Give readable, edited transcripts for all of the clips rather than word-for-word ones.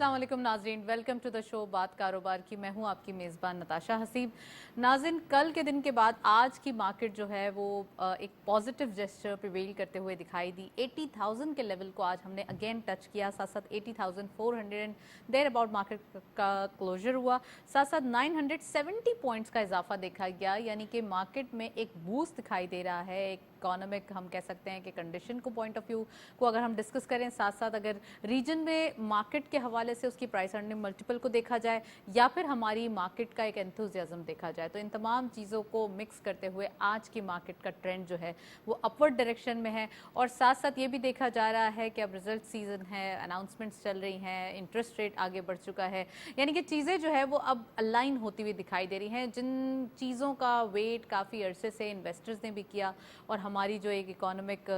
السلام علیکم ناظرین، ویلکم ٹو دا شو بات کاروبار کی. میں ہوں آپ کی میزبان نتاشا حسیب. ناظرین، کل کے دن کے بعد آج کی مارکیٹ جو ہے وہ ایک پازیٹیو جیسچر پریویل کرتے ہوئے دکھائی دی. 80,000 کے لیول کو آج ہم نے اگین ٹچ کیا. ساتھ ساتھ 80,400 دیر اباؤٹ مارکیٹ کا کلوجر ہوا. ساتھ ساتھ 970 پوائنٹس کا اضافہ دیکھا گیا، یعنی کہ مارکیٹ میں ایک بوسٹ دکھائی دے رہا ہے. ایک اکانومک ہم کہہ سکتے ہیں کہ کنڈیشن کو پوائنٹ آف ویو کو اگر ہم ڈسکس کریں، ساتھ ساتھ اگر ریجن میں مارکیٹ کے حوالے سے اس کی پرائس ارننگ ملٹیپل کو دیکھا جائے یا پھر ہماری مارکیٹ کا ایک انتھوزیازم دیکھا جائے، تو ان تمام چیزوں کو مکس کرتے ہوئے آج کی مارکیٹ کا ٹرینڈ جو ہے وہ اپورڈ ڈائریکشن میں ہے. اور ساتھ ساتھ یہ بھی دیکھا جا رہا ہے کہ اب رزلٹ سیزن ہے، اناؤنسمنٹس چل رہی ہیں، انٹرسٹ ریٹ آگے بڑھ چکا ہے، یعنی کہ چیزیں جو ہے وہ اب الائن ہوتی ہوئی دکھائی دے رہی ہیں. جن چیزوں کا ویٹ کافی عرصے سے انویسٹرز نے بھی کیا اور ہماری جو ایک اکانومک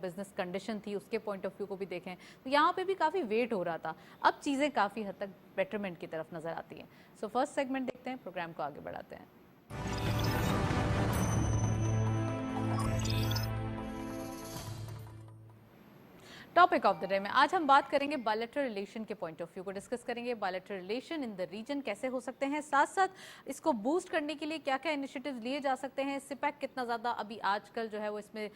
بزنس کنڈیشن تھی اس کے پوائنٹ آف ویو کو بھی دیکھیں تو یہاں پہ بھی کافی ویٹ ہو رہا تھا. اب چیزیں کافی حد تک بیٹرمنٹ کی طرف نظر آتی ہیں. سو فرسٹ سیگمنٹ دیکھتے ہیں، پروگرام کو آگے بڑھاتے ہیں. ٹاپک آف دا ڈے میں آج ہم بات کریں گے بائلیٹرل ریلیشن کے پوائنٹ آف ویو کو ڈسکس کریں گے. بائلیٹرل ریلیشن ان دا ریجن کیسے ہو سکتے ہیں، ساتھ ساتھ اس کو بوسٹ کرنے کے لیے کیا کیا انیشیٹیوز لیے جا سکتے ہیں. سپیک کتنا زیادہ ابھی آج کل جو ہے وہ اس میں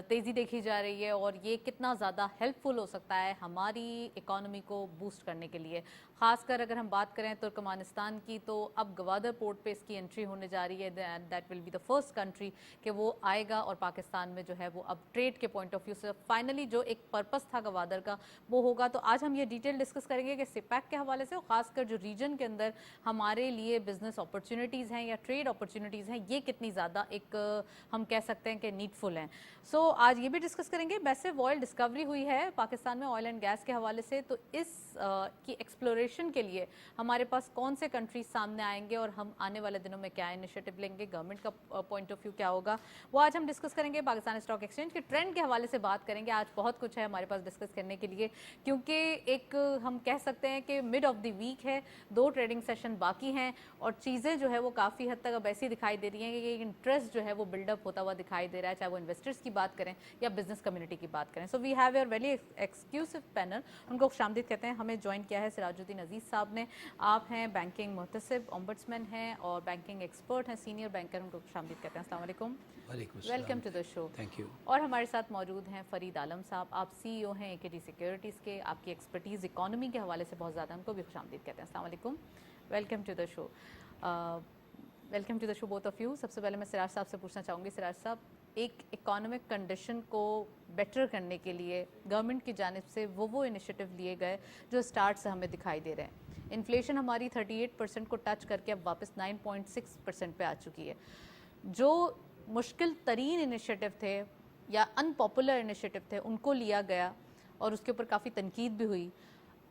تیزی دیکھی جا رہی ہے اور یہ کتنا زیادہ ہیلپ فل ہو سکتا ہے ہماری اکانومی کو بوسٹ کرنے کے لیے. خاص کر اگر ہم بات کریں ترکمانستان کی، تو اب گوادر پورٹ پہ اس کی انٹری ہونے جا رہی ہے. That will be the first country کہ وہ آئے گا اور پاکستان میں جو ہے وہ اب ٹریڈ کے پوائنٹ آف ویو سے فائنلی جو ایک پرپس تھا گوادر کا وہ ہوگا. تو آج ہم یہ ڈیٹیل ڈسکس کریں گے کہ سپیک کے حوالے سے اور خاص کر جو ریجن کے اندر ہمارے لیے بزنس اپرچونیٹیز ہیں یا ٹریڈ اپرچونیٹیز ہیں، یہ کتنی زیادہ ایک ہم کہہ سکتے ہیں کہ نیڈفل ہیں. سو آج یہ بھی ڈسکس کریں گے. ویسے آئل ڈسکوری ہوئی ہے پاکستان میں آئل اینڈ گیس کے حوالے سے، تو اس کی ایکسپلوریشن کے لیے ہمارے پاس کون سے کنٹریز سامنے آئیں گے اور ہم آنے والے دنوں میں کیا انیشیٹو لیں گے، گورنمنٹ کا پوائنٹ آف ویو کیا ہوگا، وہ آج ہم ڈسکس کریں گے. پاکستان اسٹاک ایکسچینج کے ٹرینڈ کے حوالے سے بات کریں گے. آج بہت کچھ ہے ہمارے پاس ڈسکس کرنے کے لیے، کیونکہ ایک ہم کہہ سکتے ہیں کہ مڈ آف دی ویک ہے، 2 ٹریڈنگ سیشن باقی ہیں اور چیزیں جو ہے وہ کافی حد تک اب ایسی دکھائی دے رہی ہیں کہ انٹرسٹ جو ہے وہ بلڈ اپ ہوتا ہوا دکھائی دے رہا ہے، چاہے وہ انویسٹرز کی بات کریں یا بزنس کمیونٹی کی بات کریں. So we have your very exclusive panel. ان کو خوش آمدید کہتے ہیں. ہمیں جوائن کیا ہے سراج الدین عزیز صاحب نے. آپ ہیں بینکنگ محتسب، اومبڈسمین ہیں اور بینکنگ ایکسپرٹ ہیں، سینئر بینکر. ان کو خوش آمدید کہتے ہیں. السلام علیکم. وعلیکم السلام. Welcome to the show. Thank you. اور ہمارے ساتھ موجود ہیں فرید عالم صاحب. آپ سی ای او ہیں AKD سیکیورٹیز کے. آپ کی ایکسپرٹیز اکانومی کے حوالے سے بہت زیادہ. ان کو بھی خوش آمدید کہتے ہیں. السلام علیکم. Welcome to the show. Welcome to the show both of you. سب سے پہلے میں سراج صاحب سے پوچھنا چاہوں گی. سراج صاحب، ایک اکانومک کنڈیشن کو بیٹر کرنے کے لیے گورنمنٹ کی جانب سے وہ انیشیٹو لیے گئے جو سٹارٹ سے ہمیں دکھائی دے رہے ہیں. انفلیشن ہماری 38% کو ٹچ کر کے اب واپس 9.6% پہ آ چکی ہے. جو مشکل ترین انیشیٹو تھے یا ان پاپولر انیشیٹو تھے ان کو لیا گیا اور اس کے اوپر کافی تنقید بھی ہوئی.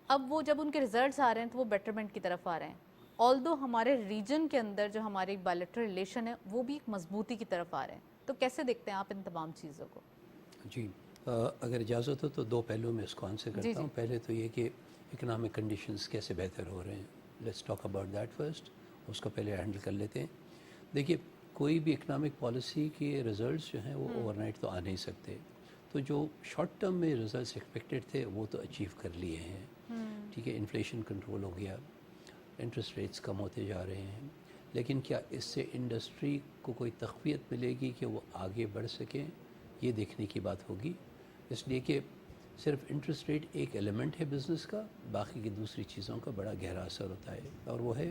اب وہ جب ان کے ریزلٹس آ رہے ہیں تو وہ بیٹرمنٹ کی طرف آ رہے ہیں. آلدو ہمارے ریجن کے اندر جو ہماری بائلیٹرل ریلیشن ہے وہ بھی ایک مضبوطی کی طرف آ رہے ہیں. تو کیسے دیکھتے ہیں آپ ان تمام چیزوں کو؟ جی، اگر اجازت ہو تو 2 پہلو میں اس کو آنسر کرتا ہوں. پہلے تو یہ کہ اکنامک کنڈیشنز کیسے بہتر ہو رہے ہیں. Let's talk about that first. اس کو پہلے ہینڈل کر لیتے ہیں. دیکھیے، کوئی بھی اکنامک پالیسی کے ریزلٹس جو ہیں وہ اوور نائٹ تو آ نہیں سکتے. تو جو شارٹ ٹرم میں ریزلٹس ایکسپیکٹڈ تھے وہ تو اچیو کر لیے ہیں. ٹھیک ہے، انفلیشن کنٹرول ہو گیا، انٹرسٹ ریٹس کم ہوتے جا رہے ہیں. لیکن کیا اس سے انڈسٹری کو کوئی تقویت ملے گی کہ وہ آگے بڑھ سکیں، یہ دیکھنے کی بات ہوگی. اس لیے کہ صرف انٹرسٹ ریٹ ایک ایلیمنٹ ہے بزنس کا، باقی کی دوسری چیزوں کا بڑا گہرا اثر ہوتا ہے، اور وہ ہے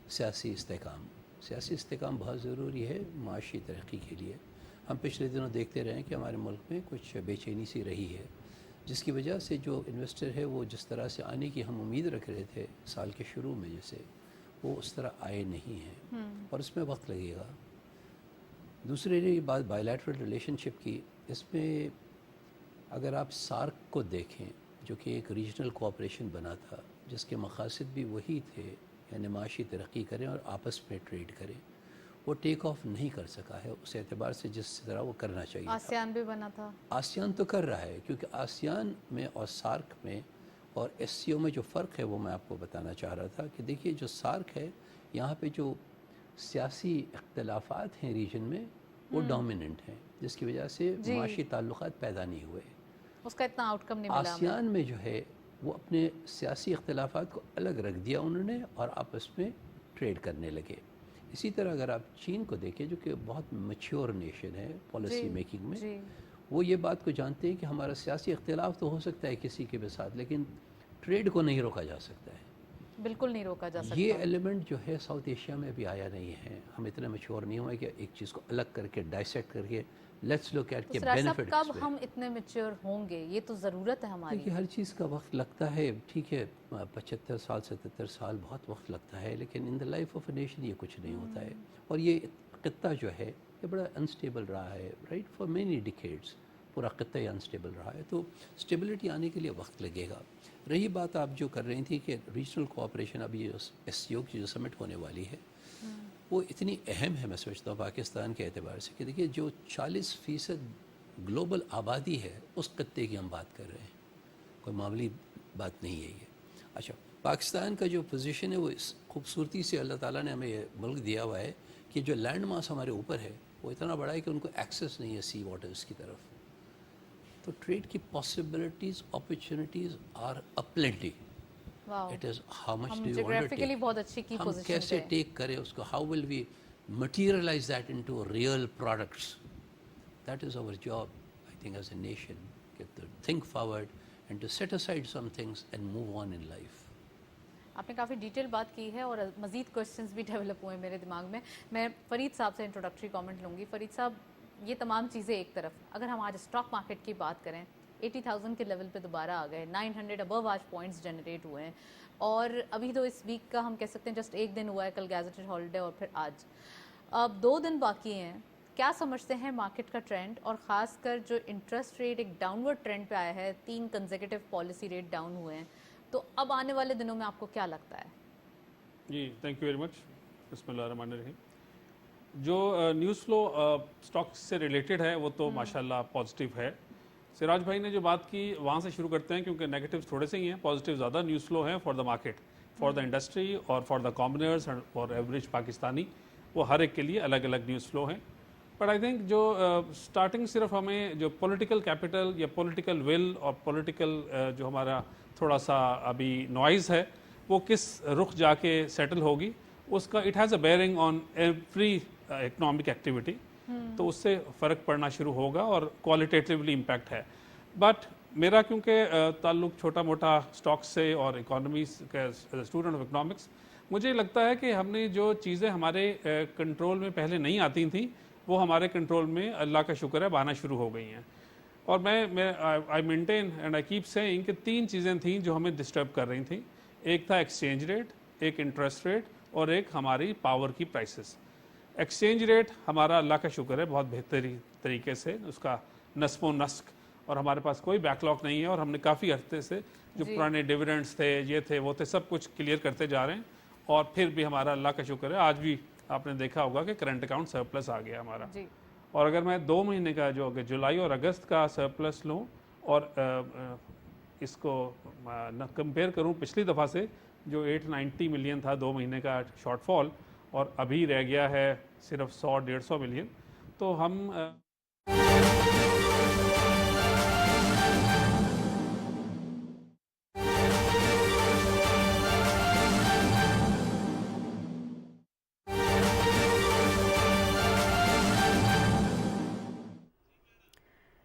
سیاسی استحکام. سیاسی استحکام بہت ضروری ہے معاشی ترقی کے لیے. ہم پچھلے دنوں دیکھتے رہے ہیں کہ ہمارے ملک میں کچھ بے چینی سی رہی ہے، جس کی وجہ سے جو انویسٹر ہے وہ جس طرح سے آنے کی ہم امید رکھ رہے تھے سال کے شروع میں، جیسے وہ اس طرح آئے نہیں ہیں اور اس میں وقت لگے گا. دوسری رہی بات بائیلیٹرل ریلیشن شپ کی. اس میں اگر آپ سارک کو دیکھیں جو کہ ایک ریجنل کوآپریشن بنا تھا جس کے مقاصد بھی وہی تھے، یعنی معاشی ترقی کریں اور آپس میں ٹریڈ کریں، وہ ٹیک آف نہیں کر سکا ہے اس اعتبار سے جس طرح وہ کرنا چاہیے تھا. آسیان بھی بنا تھا. آسیان تو کر رہا ہے، کیونکہ آسیان میں اور سارک میں اور SCO میں جو فرق ہے وہ میں آپ کو بتانا چاہ رہا تھا کہ دیکھیے جو سارک ہے یہاں پہ جو سیاسی اختلافات ہیں ریجن میں وہ ڈومیننٹ ہیں، جس کی وجہ سے معاشی تعلقات پیدا نہیں ہوئے. اس کا اتنا آؤٹ کم نہیں ملا. آسیان میں جو ہے وہ اپنے سیاسی اختلافات کو الگ رکھ دیا انہوں نے اور آپس میں ٹریڈ کرنے لگے. اسی طرح اگر آپ چین کو دیکھیں جو کہ بہت میچور نیشن ہے پالیسی میکنگ میں, وہ یہ بات کو جانتے ہیں کہ ہمارا سیاسی اختلاف تو ہو سکتا ہے کسی کے بھی ساتھ, لیکن ٹریڈ کو نہیں روکا جا سکتا ہے. بالکل نہیں روکا جا سکتا. یہ ایلیمنٹ جو ہے ساؤتھ ایشیا میں بھی آیا نہیں ہے. ہم اتنے میچور نہیں ہوئے کہ ایک چیز کو الگ کر کے ڈائسیکٹ کر کے لیٹس لک ایٹ کے بینیفٹ. کب ہم اتنے میچور ہوں گے, یہ تو ضرورت ہے ہماری. دیکھیے ہر چیز کا وقت لگتا ہے, ٹھیک ہے 75 سال 77 سال بہت وقت لگتا ہے, لیکن in the life of a nation یہ کچھ نہیں ہوتا ہے. اور یہ خطہ جو ہے یہ بڑا انسٹیبل رہا ہے, رائٹ, فار مینی ڈیکیڈس پورا خطہ ہی انسٹیبل رہا ہے. تو اسٹیبلٹی آنے کے لیے وقت لگے گا. رہی بات آپ جو کر رہی تھی کہ ریجنل کوآپریشن ابھی ایس سی او کی جو سمٹ ہونے والی ہے وہ اتنی اہم ہے, میں سمجھتا ہوں پاکستان کے اعتبار سے, کہ دیکھیے جو 40% گلوبل آبادی ہے اس خطے کی ہم بات کر رہے ہیں, کوئی معمولی بات نہیں ہے یہ. اچھا, پاکستان کا جو پوزیشن ہے وہ اس خوبصورتی سے اللہ تعالیٰ نے ہمیں یہ ملک دیا ہوا ہے کہ جو لینڈ ماس ہمارے اوپر ہے وہ اتنا بڑا ہے کہ ان کو ایکسیس نہیں ہے سی واٹرز کی طرف. تو ٹریڈ کی possibilities opportunities are aplenty. It is how much do you want to take, بہت اچھی کی ہم کیسے ٹیک کریں اس کو, how will we materialize that into real products. That is our job I think as a nation, to think forward and to set aside some things and move on in life. آپ نے کافی detail بات کی ہے اور مزید questions بھی develop ہوئے میرے دماغ میں. میں فرید صاحب سے انٹروڈکٹری کامنٹ لوں گی. فرید صاحب, یہ تمام چیزیں ایک طرف, اگر ہم آج اسٹاک مارکیٹ کی بات کریں 80,000 کے لیول پہ دوبارہ آ گئے, 900 ابو آج پوائنٹس جنریٹ ہوئے ہیں, اور ابھی تو اس ویک کا ہم کہہ سکتے ہیں جسٹ ایک دن ہوا ہے, کل گیزٹڈ ہالیڈے اور پھر آج, اب 2 دن باقی ہیں. کیا سمجھتے ہیں مارکیٹ کا ٹرینڈ, اور خاص کر جو انٹرسٹ ریٹ ایک ڈاؤن ورڈ ٹرینڈ پہ آیا ہے, 3 کنزیکٹیو پالیسی ریٹ ڈاؤن ہوئے ہیں, تو اب آنے والے دنوں میں آپ کو کیا لگتا ہے؟ جی تھینک یو ویری مچ. بسم اللہ الرحمن الرحیم. جو نیوز فلو اسٹاک سے ریلیٹڈ ہے وہ تو ماشاءاللہ پازیٹیو ہے. سراج بھائی نے جو بات کی وہاں سے شروع کرتے ہیں, کیونکہ نیگیٹیوز تھوڑے سے ہی ہیں, پازیٹیو زیادہ نیوز فلو ہیں for the market, for the industry اور for the commoners and for average Pakistani. وہ ہر ایک کے لیے الگ الگ نیوز فلو ہیں. بٹ آئی تھنک جو اسٹارٹنگ صرف ہمیں جو پولیٹیکل کیپٹل یا پولیٹیکل ول اور پولیٹیکل جو ہمارا تھوڑا سا ابھی نوائز ہے وہ کس رخ جا کے سیٹل ہوگی, اس کا it has a bearing on every economic activity. تو اس سے فرق پڑنا شروع ہوگا اور کوالٹیٹیولی امپیکٹ ہے. بٹ میرا کیونکہ تعلق چھوٹا موٹا اسٹاک سے اور اکانومیز کے اسٹوڈنٹ آف اکنامکس, مجھے لگتا ہے کہ ہم نے جو چیزیں ہمارے کنٹرول میں پہلے نہیں آتی تھیں وہ ہمارے کنٹرول میں اللہ کا شکر ہے اب آنا شروع ہو گئی ہیں. اور میں I maintain and I keep saying کہ 3 چیزیں تھیں جو ہمیں ڈسٹرب کر رہی تھیں. ایک تھا ایکسچینج ریٹ, ایک انٹرسٹ ریٹ, اور ایک ہماری پاور کی پرائسز. ایکسچینج ریٹ ہمارا اللہ کا شکر ہے بہت بہترین طریقے سے اس کا نصب و نسق, اور ہمارے پاس کوئی بیک لاگ نہیں ہے, اور ہم نے کافی عرصے سے جو پرانے ڈیویڈنڈس تھے, یہ تھے وہ تھے, سب کچھ کلیئر کرتے جا رہے ہیں. اور پھر بھی ہمارا اللہ کا شکر ہے آج بھی آپ نے دیکھا ہوگا کہ کرنٹ اکاؤنٹ سرپلس آ گیا ہمارا. اور اگر میں 2 مہینے کا جو جولائی اور اگست کا سرپلس لوں اور اس کو کمپیئر کروں پچھلی دفعہ سے جو 890 ملین تھا 2 مہینے کا شارٹ فال, اور ابھی رہ گیا ہے صرف 100-150 ملین, تو ہم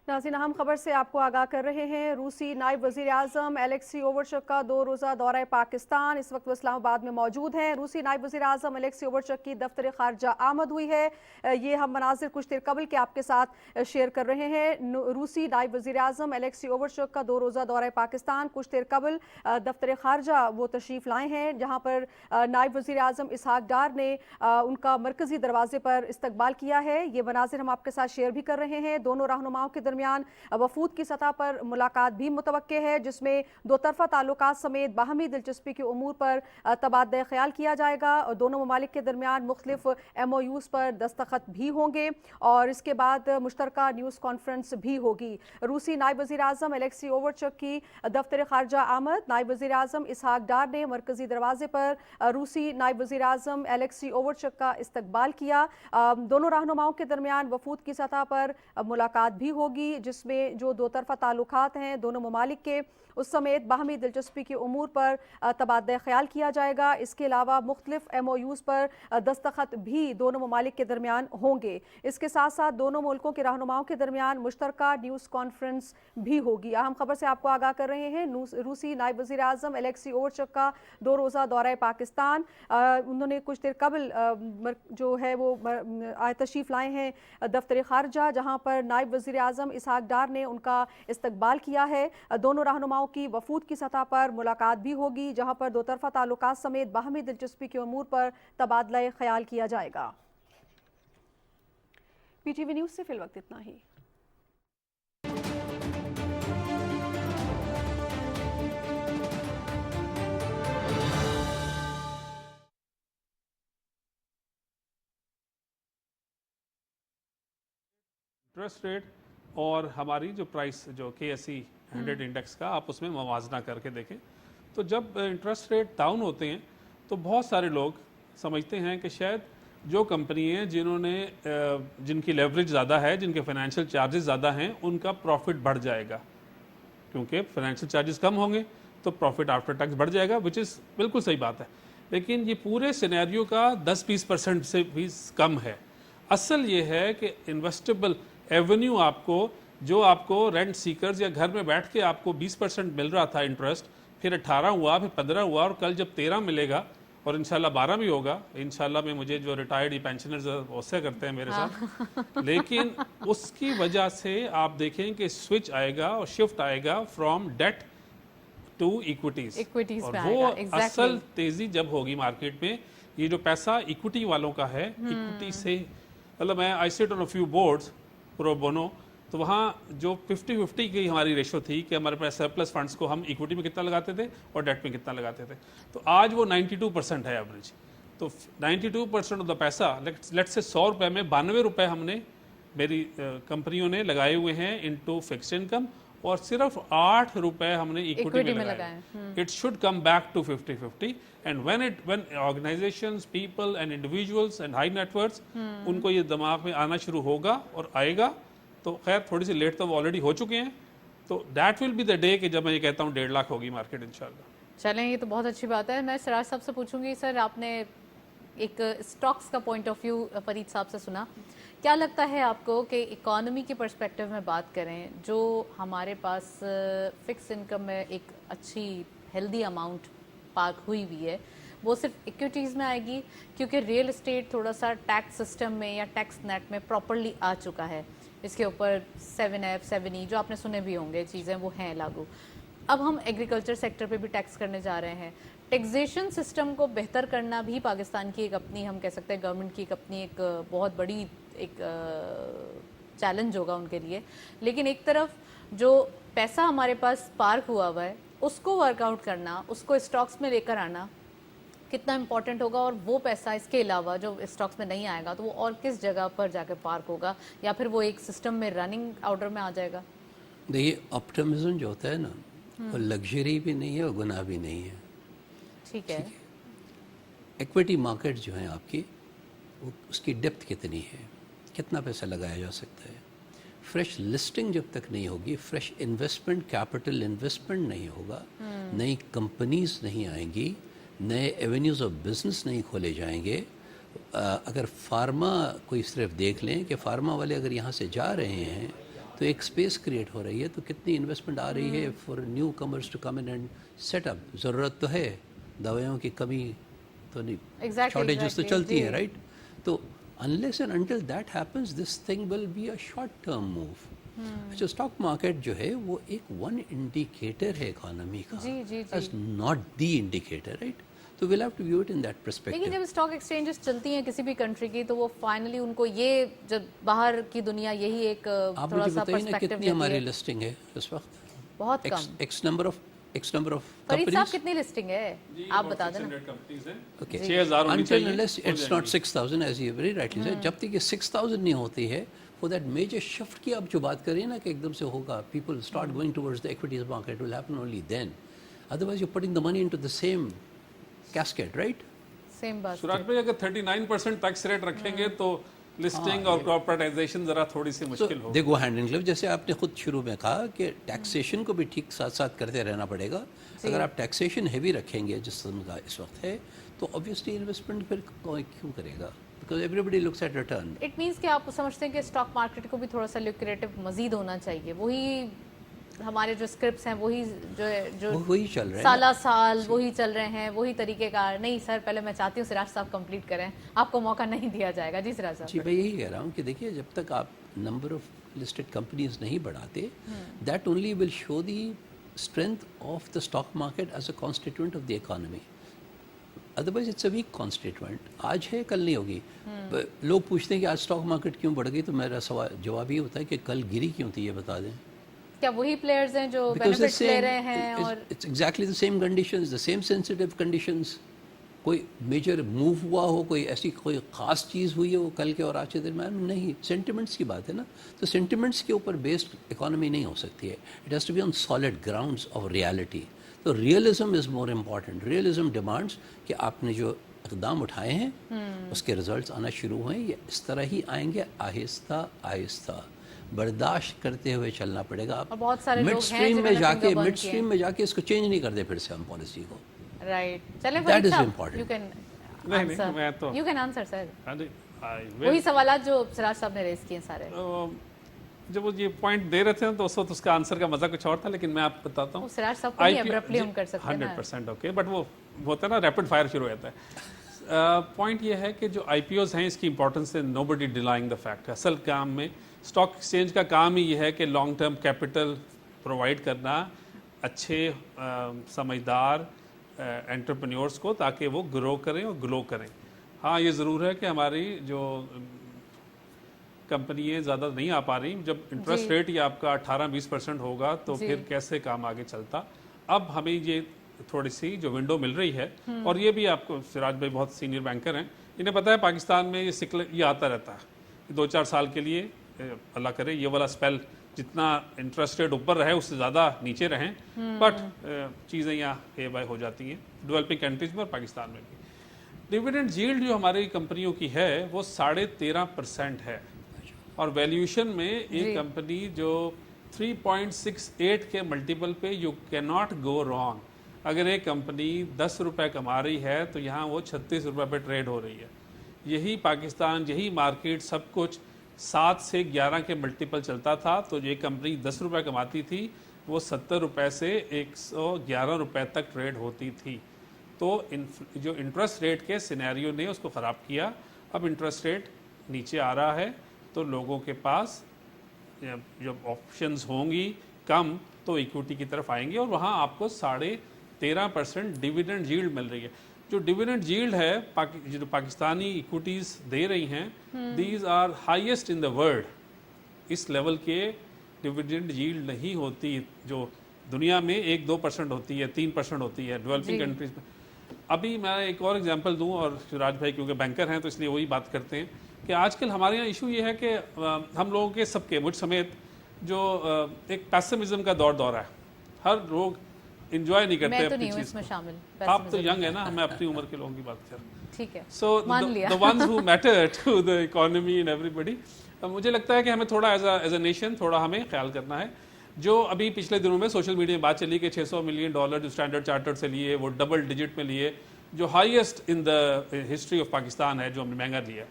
ناظرین اہم خبر سے آپ کو آگاہ کر رہے ہیں. روسی نائب وزیر اعظم الیکسی اوورچک کا 2 روزہ دورہ پاکستان, اس وقت وہ اسلام آباد میں موجود ہیں. روسی نائب وزیر اعظم الیکسی اوورچک کی دفتر خارجہ آمد ہوئی ہے. یہ ہم مناظر کچھ دیر قبل کے آپ کے ساتھ شیئر کر رہے ہیں. روسی نائب وزیر اعظم الیکسی اوورچک کا 2 روزہ دورہ پاکستان, کچھ دیر قبل دفتر خارجہ وہ تشریف لائے ہیں, جہاں پر نائب وزیر اعظم اسحاق ڈار نے ان کا مرکزی دروازے پر استقبال کیا ہے. یہ مناظر ہم آپ کے ساتھ شیئر بھی کر رہے ہیں. دونوں رہنماؤں کے درمیان وفود کی سطح پر ملاقات بھی متوقع ہے, جس میں 2 طرفہ تعلقات سمیت باہمی دلچسپی کے امور پر تبادلہ خیال کیا جائے گا. دونوں ممالک کے درمیان مختلف MOUs پر دستخط بھی ہوں گے, اور اس کے بعد مشترکہ نیوز کانفرنس بھی ہوگی. روسی نائب وزیر اعظم الیکسی اوورچک کی دفتر خارجہ آمد, نائب وزیر اعظم اسحاق ڈار نے مرکزی دروازے پر روسی نائب وزیر اعظم الیکسی اوورچک کا استقبال کیا. دونوں رہنماؤں کے درمیان وفود کی سطح پر ملاقات بھی ہوگی. होगी, जिसमें जो दो तरफ़ा ताल्लुकात हैं दोनों ममालिक के, उस समेत बाहमी दिलचस्पी के उमूर पर तबादला ख्याल किया जाएगा। इसके अलावा मुख्तलिफ MOUs पर दस्तखत भी दोनों ममालिक के दरमियान होंगे। इसके साथ साथ दोनों मुल्कों के रहनुमाओं के दरमियान मुश्तरका न्यूज़ कॉन्फ्रेंस भी होगी। अहम खबर से आपको आगाह कर रहे हैं, रूसी नायब वज़ीर आज़म एलेक्सी ओवरचक का 2 रोज़ा दौरा पाकिस्तान। उन्होंने कुछ देर कबल जो है वो तशरीफ़ लाए हैं दफ्तर ख़ारजा, जहाँ पर नायब वज़ीर आज़म इसहाक डार ने उनका इस्तकबाल किया है। दोनों रहनुमाओं की वफूद की सतह पर मुलाकात भी होगी, जहाँ पर दो तरफ़ा ताल्लुकात समेत बाहमी दिलचस्पी के उमूर पर तबादला ख्याल किया जाएगा। PTV न्यूज़ से फिल वक्त इतना ही। इंटरेस्ट रेट और हमारी जो प्राइस जो KSE 100 इंडेक्स का आप उसमें मवाजना करके देखें, तो जब इंटरेस्ट रेट डाउन होते हैं तो बहुत सारे लोग समझते हैं कि शायद जो कंपनी हैं जिनकी लेवरेज ज़्यादा है, जिनके फाइनेंशियल चार्जेस ज़्यादा हैं, उनका प्रॉफिट बढ़ जाएगा, क्योंकि फाइनेंशियल चार्जेस कम होंगे तो प्रॉफिट आफ्टर टैक्स बढ़ जाएगा, विच इज़ बिल्कुल सही बात है। लेकिन ये पूरे सिनेरियो का 10-20% से भी कम है। असल ये है कि इन्वेस्टेबल एवेन्यू आपको, जो आपको रेंट सीकर्स या घर में बैठ के आपको 20% मिल रहा था इंटरेस्ट, फिर 18 हुआ, फिर 15 हुआ, और कल जब 13 मिलेगा और इंशाल्लाह 12 भी होगा। इंशाल्लाह में मुझे जो रिटायर्ड पेंशनर्स उससे करते हैं मेरे साथ, लेकिन उसकी वजह से आप देखें कि स्विच आएगा और शिफ्ट आएगा फ्रॉम डेट टू इक्विटीज, और वो असल तेजी जब होगी मार्केट में, ये जो पैसा इक्विटी वालों का है, इक्विटी से, मतलब मैं I sit on a few boards pro bono, तो वहाँ जो 50-50 की हमारी रेशो थी कि हमारे पास सरप्लस फंड्स को हम इक्विटी में कितना लगाते थे और डेट में कितना लगाते थे, तो आज वो 92% है एवरेज। तो 92% ऑफ द पैसा, लेट्स से 100 रुपये में 92 रुपये हमने मेरी कंपनियों ने लगाए हुए हैं इनटू फिक्स्ड इनकम, और सिर्फ 8 रुपए हमने इक्विटी में लगाए। It should come back to 50-50, and when organisations, people and individuals and high networks, उनको ये दिमाग में आना शुरू होगा और आएगा, तो खैर थोड़ी सी लेट तो वो ऑलरेडी हो चुके हैं, तो that will be the day कि जब मैं ये कहता हूँ 1.5 लाख होगी मार्केट इंशाल्लाह। चलें, ये तो बहुत अच्छी बात है। मैं सिराज साहब से पूछूंगी, सर आपने एक स्टॉक्स का पॉइंट ऑफ व्यू फरीद साहब से सुना, क्या लगता है आपको कि इकोनॉमी के पर्सपेक्टिव में बात करें, जो हमारे पास फिक्स इनकम में एक अच्छी हेल्दी अमाउंट पार्क हुई हुई है, वो सिर्फ इक्विटीज़ में आएगी, क्योंकि रियल एस्टेट थोड़ा सा टैक्स सिस्टम में या टैक्स नेट में प्रॉपरली आ चुका है, इसके ऊपर 7F 7E जो आपने सुने भी होंगे चीज़ें वो हैं लागू। अब हम एग्रीकल्चर सेक्टर पे भी टैक्स करने जा रहे हैं। टैक्सेशन सिस्टम को बेहतर करना भी पाकिस्तान की एक अपनी, हम कह सकते हैं गवर्नमेंट की एक अपनी एक बहुत बड़ी एक चैलेंज होगा उनके लिए। लेकिन एक तरफ जो पैसा हमारे पास पार्क हुआ हुआ है उसको वर्कआउट करना, उसको स्टॉक्स में लेकर आना कितना इंपॉर्टेंट होगा, और वो पैसा इसके अलावा जो स्टॉक्स में नहीं आएगा तो वो और किस जगह पर जाकर पार्क होगा, या फिर वो एक सिस्टम में रनिंग ऑर्डर में आ जाएगा। देखिए, ऑप्टिमिज्म जो होता है ना, वो लग्जरी भी नहीं है और गुनाह भी नहीं है। ठीक है। इक्विटी मार्केट जो है आपकी, वो उसकी डेप्थ कितनी है, कितना पैसा लगाया जा सकता है। फ्रेश लिस्टिंग जब तक नहीं होगी, फ्रेश इन्वेस्टमेंट, कैपिटल इन्वेस्टमेंट नहीं होगा, नई कंपनीज नहीं आएंगी, नए एवेन्यूज़ ऑफ बिजनेस नहीं खोले जाएंगे। अगर फार्मा कोई सिर्फ देख लें कि फार्मा वाले अगर यहाँ से जा रहे हैं तो एक स्पेस क्रिएट हो रही है, तो कितनी इन्वेस्टमेंट आ रही है for newcomers to come in and set up. ज़रूरत तो है, दवाइयों की कमी तो नहीं, शॉर्टेजेस तो चलती हैं, राइट। तो unless and until that happens, this thing will be a short term move. अच्छा, स्टॉक मार्केट जो है वो एक वन इंडिकेटर है इकोनॉमी का, it's not the indicator, right. तो will have to view it in that perspective. लेकिन जब स्टॉक एक्सचेंजेस चलती हैं किसी भी कंट्री की, तो वो फाइनली उनको ये, जब बाहर की दुनिया यही एक थोड़ा सा पर्सपेक्टिव कितनी हमारी लिस्टिंग है इस वक्त? बहुत कम। एक्स नंबर ऑफ फरीद साहब कितनी लिस्टिंग है आप बता देना। Okay, 6000 until unless it's not 6000 as you very rightly said, जब तक ये 6000 नहीं होती है, for that major shift की आप जो बात कर रही हैं ना कि एकदम से होगा, people start going towards the equities market, will happen only then. Otherwise you're putting the money into the same casket, right? Same बात। सुराज भाई, अगर 39% टैक्स रेट रखेंगे तो लिस्टिंग और कॉर्पोरेटाइजेशन ज़रा थोड़ी सी मुश्किल हो। देखो हैंड इन ग्लव, जैसे आपने खुद शुरू में कहा कि टैक्सेशन को भी ठीक साथ साथ करते रहना पड़ेगा। अगर आप टैक्सेशन हैवी रखेंगे जिस तरह का इस वक्त है, तो ऑब्वियसली इन्वेस्टमेंट फिर कोई क्यों करेगा, because everybody looks at return. It means कि आप समझते हैं कि स्टॉक मार्केट को भी थोड़ा सा ल्यूक्रेटिव मजीद होना चाहिए। वही हमारे जो स्क्रिप्ट्स हैं वही जो वही चल रहे हैं साला साल वही चल रहे हैं, वही तरीकेकार। नहीं सर, पहले मैं चाहती हूँ सिराज साहब कंप्लीट करें, आपको मौका नहीं दिया जाएगा। जी सिराज साहब। जी, मैं यही कह रहा हूँ कि देखिए, जब तक आप नंबर ऑफ लिस्टेड कंपनीज नहीं बढ़ाते, that only will show the strength of the stock market as a constituent of the economy. Otherwise it's a weak constituent. आज है कल नहीं होगी। लोग पूछते हैं कि आज स्टॉक मार्केट क्यों बढ़ गई, तो मेरा जवाब ये होता है कि कल गिरी क्यों थी, ये बता दें। क्या वही प्लेयर्स हैं जो बेनिफिट्स ले रहे हैं? और it's exactly the same conditions, the same sensitive conditions. कोई मेजर मूव हुआ हो, कोई ऐसी कोई ख़ास चीज़ हुई है वो कल के और आज के दरम्यान नहीं, सेंटिमेंट्स की बात है ना। तो सेंटिमेंट्स के ऊपर बेस्ड इकोनॉमी नहीं हो सकती है। It has to be on solid grounds of reality. तो realism is more important. Realism demands कि आपने जो इक़दाम उठाए हैं उसके रिजल्ट्स आना शुरू हुए, ये इस तरह ही आएंगे, आहिस्ता आहिस्ता बर्दाश्त करते हुए चलना पड़ेगा। और बहुत सारे मिड लोग हैं स्ट्रीम में जिन्होंने जाके finger burn मिड किए स्ट्रीम में जाके इसको चेंज नहीं करते फिर से हम पॉलिसी को। राइट। चलें That is फरीद साहब, important. यू कैन नहीं, मैं तो- यू कैन आंसर सर। हाँ जी, वही सवालात जो सिराज साहब ने रेज किए सारे। जब वो ये पॉइंट दे रहे थे तो उस वक्त उसका आंसर का मजा कुछ और था, लेकिन मैं आपको बताता हूँ। वो सिराज साहब को नहीं abruptly हम कर सकते हैं ना। 100% ओके, बट वो होता है ना, रैपिड फायर शुरू हो जाता है। पॉइंट ये है कि जो IPOs हैं, इसकी इंपॉर्टेंस है, नोबडी डिनाइंग द फैक्ट। असल काम में स्टॉक एक्सचेंज का काम ही ये है कि लॉन्ग टर्म कैपिटल प्रोवाइड करना अच्छे समझदार एंटरप्रेन्योर्स को, ताकि वो ग्रो करें और ग्लो करें। हाँ, ये ज़रूर है कि हमारी जो कंपनियाँ ज़्यादा नहीं आ पा रही। जब इंटरेस्ट रेट ही आपका 18-20% होगा तो फिर कैसे काम आगे चलता। अब हमें ये थोड़ी सी जो विंडो मिल रही है, और ये भी आपको सिराज भाई बहुत सीनियर बैंकर हैं, इन्हें पता है पाकिस्तान में ये सिकल ये आता रहता है 2-4 साल के लिए। अल्लाह करे ये वाला स्पेल जितना इंटरेस्ट रेट ऊपर रहे उससे ज़्यादा नीचे रहें, बट चीज़ें यहाँ हे बाय हो जाती हैं डेवलपिंग कंट्रीज में और पाकिस्तान में भी। डिविडेंड यील्ड जो हमारी कंपनियों की है वो 13.5% है, और वैल्यूएशन में एक कंपनी जो 3.68 के मल्टीपल पे, you can not go wrong. अगर एक कंपनी 10 रुपये कमा रही है तो यहाँ वो 36 रुपये पे ट्रेड हो रही है। यही पाकिस्तान, यही मार्केट, सब कुछ 7 से 11 के मल्टीपल चलता था, तो ये कंपनी 10 रुपये कमाती थी, वो 70 रुपये से 111 रुपये तक ट्रेड होती थी। तो जो इंटरेस्ट रेट के सिनेरियो ने उसको ख़राब किया। अब इंटरेस्ट रेट नीचे आ रहा है तो लोगों के पास जब ऑप्शंस होंगी कम तो इक्विटी की तरफ आएंगे, और वहाँ आपको 13.5% डिविडेंड यील्ड मिल रही है। जो डिविडेंड यील्ड है जो पाकिस्तानी इक्विटीज़ दे रही हैं, these are highest in the world. इस लेवल के डिविडेंड यील्ड नहीं होती जो दुनिया में 1-2% होती है, 3% होती है डेवलपिंग कंट्रीज में। अभी मैं एक और एग्जांपल दूं, और शिवराज भाई क्योंकि बैंकर हैं तो इसलिए वही बात करते हैं कि आजकल हमारे यहाँ इशू ये है कि हम लोगों के सबके, मुझ समेत, जो एक पैसिमिज्म का दौर है। हर लोग इंजॉय नहीं करते मैं तो अपनी नहीं हूँ चीज़ इसमें को। शामिल। आप तो यंग है ना, मैं अपनी उम्र के लोगों की बात कर रहा हूँ। ठीक है, सो मान लिया। The ones who matter to the economy and everybody, मुझे लगता है कि हमें थोड़ा एज अ नेशन थोड़ा हमें ख्याल करना है। जो अभी पिछले दिनों में सोशल मीडिया में बात चली कि $600 मिलियन जो स्टैंडर्ड चार्टर्ड से लिए, वो डबल डिजिट में लिए, जो highest in the history of Pakistan है, जो हमने महंगा लिया।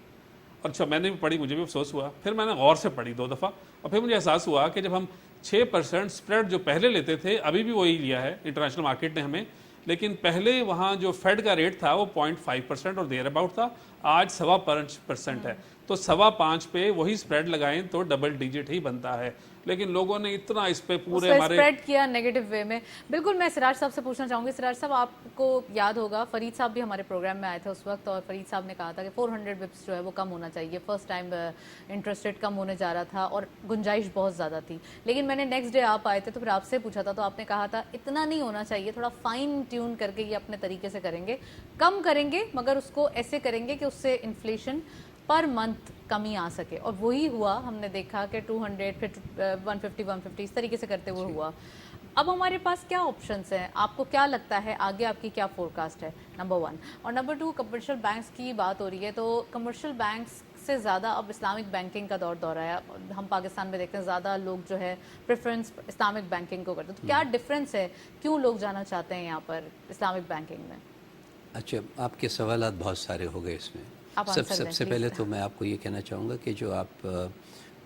अच्छा, मैंने भी पढ़ी, मुझे भी अफसोस हुआ, फिर मैंने गौर से पढ़ी 2 दफ़ा, और फिर मुझे एहसास हुआ कि जब हम 6% स्प्रेड जो पहले लेते थे, अभी भी वही लिया है इंटरनेशनल मार्केट ने हमें, लेकिन पहले वहाँ जो फेड का रेट था वो 0.5% और देयर अबाउट था, आज 5.25% है। तो 5.25 पे वही स्प्रेड लगाएं तो डबल डिजिट ही बनता है, लेकिन लोगों ने इतना इस पे पूरे हमारे स्प्रेड किया नेगेटिव वे में। बिल्कुल, मैं सिराज साहब से पूछना चाहूँगी। सिराज साहब, आपको याद होगा फरीद साहब भी हमारे प्रोग्राम में आए थे उस वक्त, और फरीद साहब ने कहा था कि 400 बिप्स जो है वो कम होना चाहिए। फर्स्ट टाइम इंटरेस्ट रेट कम होने जा रहा था और गुंजाइश बहुत ज़्यादा थी। लेकिन मैंने नेक्स्ट डे आप आए थे तो फिर आपसे पूछा था, तो आपने कहा था इतना नहीं होना चाहिए, थोड़ा फाइन ट्यून करके ये अपने तरीके से करेंगे, कम करेंगे, मगर उसको ऐसे करेंगे कि उससे इन्फ्लेशन पर मंथ कमी आ सके। और वही हुआ, हमने देखा कि 200, फिर 150 इस तरीके से करते हुए हुआ। अब हमारे पास क्या ऑप्शंस हैं? आपको क्या लगता है आगे आपकी क्या फोरकास्ट है? नंबर 1। और नंबर 2, कमर्शियल बैंक्स की बात हो रही है, तो कमर्शियल बैंक्स से ज़्यादा अब इस्लामिक बैंकिंग का दौर है, हम पाकिस्तान में देखते हैं ज़्यादा लोग जो है प्रेफरेंस इस्लामिक बैंकिंग को करते हैं, तो क्या डिफरेंस है, क्यों लोग जाना चाहते हैं यहाँ पर इस्लामिक बैंकिंग में? अच्छा, आपके सवालात बहुत सारे हो गए इसमें। आप आंसर दें, सबसे please। पहले तो मैं आपको ये कहना चाहूँगा कि जो आप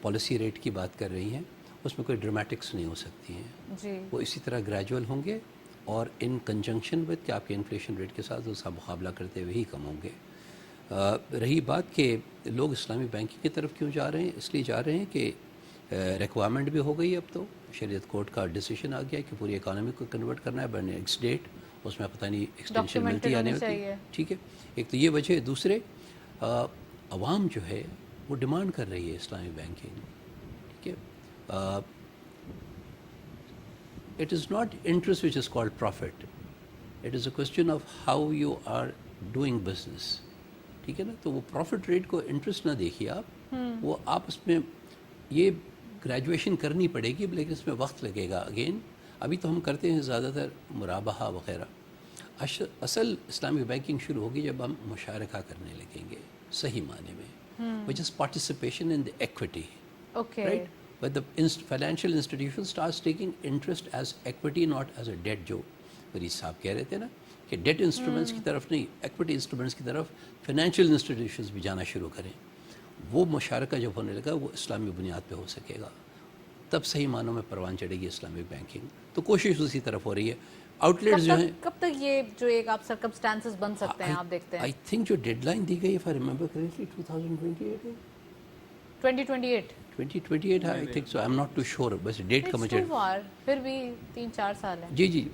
पॉलिसी रेट की बात कर रही हैं उसमें कोई ड्रामेटिक्स नहीं हो सकती हैं जी। वो इसी तरह ग्रेजुअल होंगे और इन कंजंक्शन विद कि आपके इन्फ्लेशन रेट के साथ उसका मुकाबला करते हुए ही कम होंगे। रही बात कि लोग इस्लामिक बैंकिंग की तरफ क्यों जा रहे हैं, इसलिए जा रहे हैं कि रिक्वायरमेंट भी हो गई अब तो शरीयत कोर्ट का डिसीजन आ गया कि पूरी इकानमी को कन्वर्ट करना है बाय नेक्स्ट डेट, उसमें पता नहीं एक्सटेंशन मिलती या नहीं होती, ठीक है, एक तो ये वजह है। दूसरे अवाम जो है वो डिमांड कर रही है इस्लामिक बैंकिंग, ठीक है। It is not interest which is called profit, it is a question of how you are doing business, ठीक है ना। तो वो प्रॉफिट रेट को इंटरेस्ट ना देखिए आप, वो आप उसमें ये ग्रेजुएशन करनी पड़ेगी लेकिन इसमें वक्त लगेगा। अगेन अभी तो हम करते हैं ज़्यादातर मुराबहा वगैरह, असल इस्लामिक बैंकिंग शुरू होगी जब हम मुशारका करने लगेंगे सही माने में, which is participation in the equity, right, but the financial institution starts taking interest as equity not as a debt, जो मरीज साहब कह रहे थे ना कि डेट इंस्ट्रूमेंट्स की तरफ नहीं, इक्विटी इंस्ट्रूमेंट्स की तरफ फाइनेंशियल इंस्टीट्यूशंस भी जाना शुरू करें। वो मुशारका जब होने लगा वो इस्लामी बुनियाद पे हो सकेगा, तब सही मानों में परवान चढ़ेगी इस्लामिक बैंकिंग। तो कोशिश उसी तरफ हो रही है। आउटलेट्स जो हैं, कब तक ये जो एक आप सर्कमस्टेंसेस बन सकते हैं, आप देखते हैं? आई थिंक जो डेडलाइन दी गई, इफ आई रिमेंबर करेक्टली, 2028 है, 2028 2028 है, I think so, I am not too sure, बस डेट का मुझे, फिर भी 3-4 साल है। जी जी,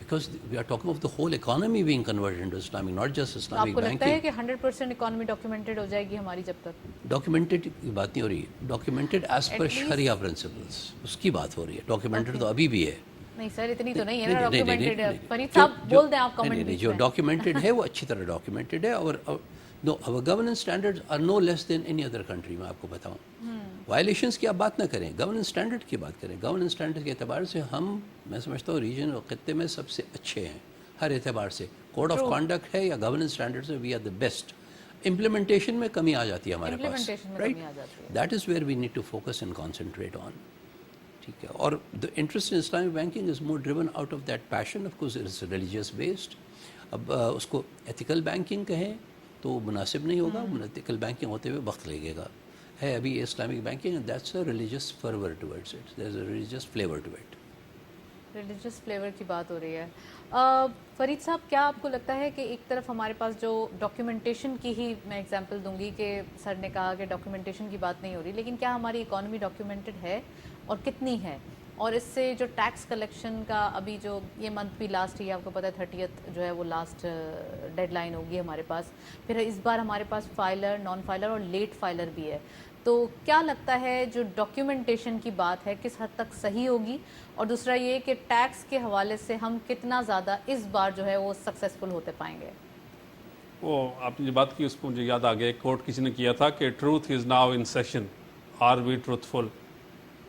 because we are talking of the whole economy being converted into Islamic, not just तो Islamic आपको लगता है banking. कि 100% इकोनॉमी डॉक्यूमेंटेड हो जाएगी हमारी जब तक? डॉक्यूमेंटेड की बात नहीं हो रही है, डॉक्यूमेंटेड एज पर शरिया प्रिंसिपल्स उसकी बात हो रही है। डॉक्यूमेंटेड तो अभी भी है, नहीं सर, इतनी तो नहीं है ना डॉक्यूमेंटेड। फरीद जो- साहब बोल दें आप नहीं, कमेंट नहीं, जो डॉक्यूमेंटेड है वो अच्छी तरह डॉक्यूमेंटेड है, और no, our governance standards are no less than any other country. मैं आपको बताऊं, वायलेशंस की आप बात ना करें, गवर्नेंस स्टैंडर्ड की बात करें। गवर्नेंस स्टैंडर्ड के एतबार से हम, मैं समझता हूँ रीजन और खत्ते में सबसे अच्छे हैं हर एतबार से। कोड ऑफ कॉन्डक्ट है या गवर्नेंस स्टैंडर्ड से we are the best. Implementation में कमी आ जाती है हमारे पास, Implementation में राइट, कमी आ जाती है। That is where we need to focus and concentrate on, ठीक है। और the interest in Islamic banking is more driven out of that passion, of course it is religious based. अब उसको एथिकल बैंकिंग कहें तो मुनासिब नहीं होगा, एथिकल बैंकिंग होते हुए वक्त लगेगा। है अभी Islamic banking, and that's a religious fervour towards it, there is a religious flavour to it. Religious flavour की बात हो रही है। फरीद साहब, क्या आपको लगता है कि एक तरफ हमारे पास जो डॉक्यूमेंटेशन की ही मैं एग्जांपल दूंगी कि सर ने कहा कि डॉक्यूमेंटेशन की बात नहीं हो रही, लेकिन क्या हमारी इकोनॉमी डॉक्यूमेंटेड है और कितनी है? और इससे जो टैक्स कलेक्शन का अभी जो ये मंथ भी लास्ट ही आपको पता है 30th जो है वो लास्ट डेडलाइन होगी हमारे पास। फिर इस बार हमारे पास फाइलर, नॉन फाइलर और लेट फाइलर भी है। तो क्या लगता है जो डॉक्यूमेंटेशन की बात है किस हद तक सही होगी? और दूसरा ये कि टैक्स के हवाले से हम कितना ज़्यादा इस बार जो है वो सक्सेसफुल होते पाएंगे? वो आपने जो बात की उसको मुझे याद आ गया, कोर्ट किसी ने किया था कि truth is now in session, are we truthful.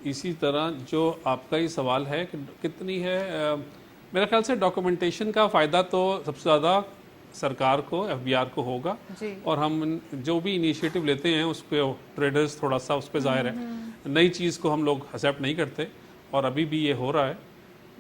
इसी तरह जो आपका ये सवाल है कि कितनी है, मेरे ख्याल से डॉक्यूमेंटेशन का फ़ायदा तो सबसे ज़्यादा सरकार को, एफबीआर को होगा। जी। और हम जो भी इनिशिएटिव लेते हैं उस पर ट्रेडर्स थोड़ा सा उस पर ज़ाहिर है नई चीज़ को हम लोग एक्सेप्ट नहीं करते, और अभी भी ये हो रहा है।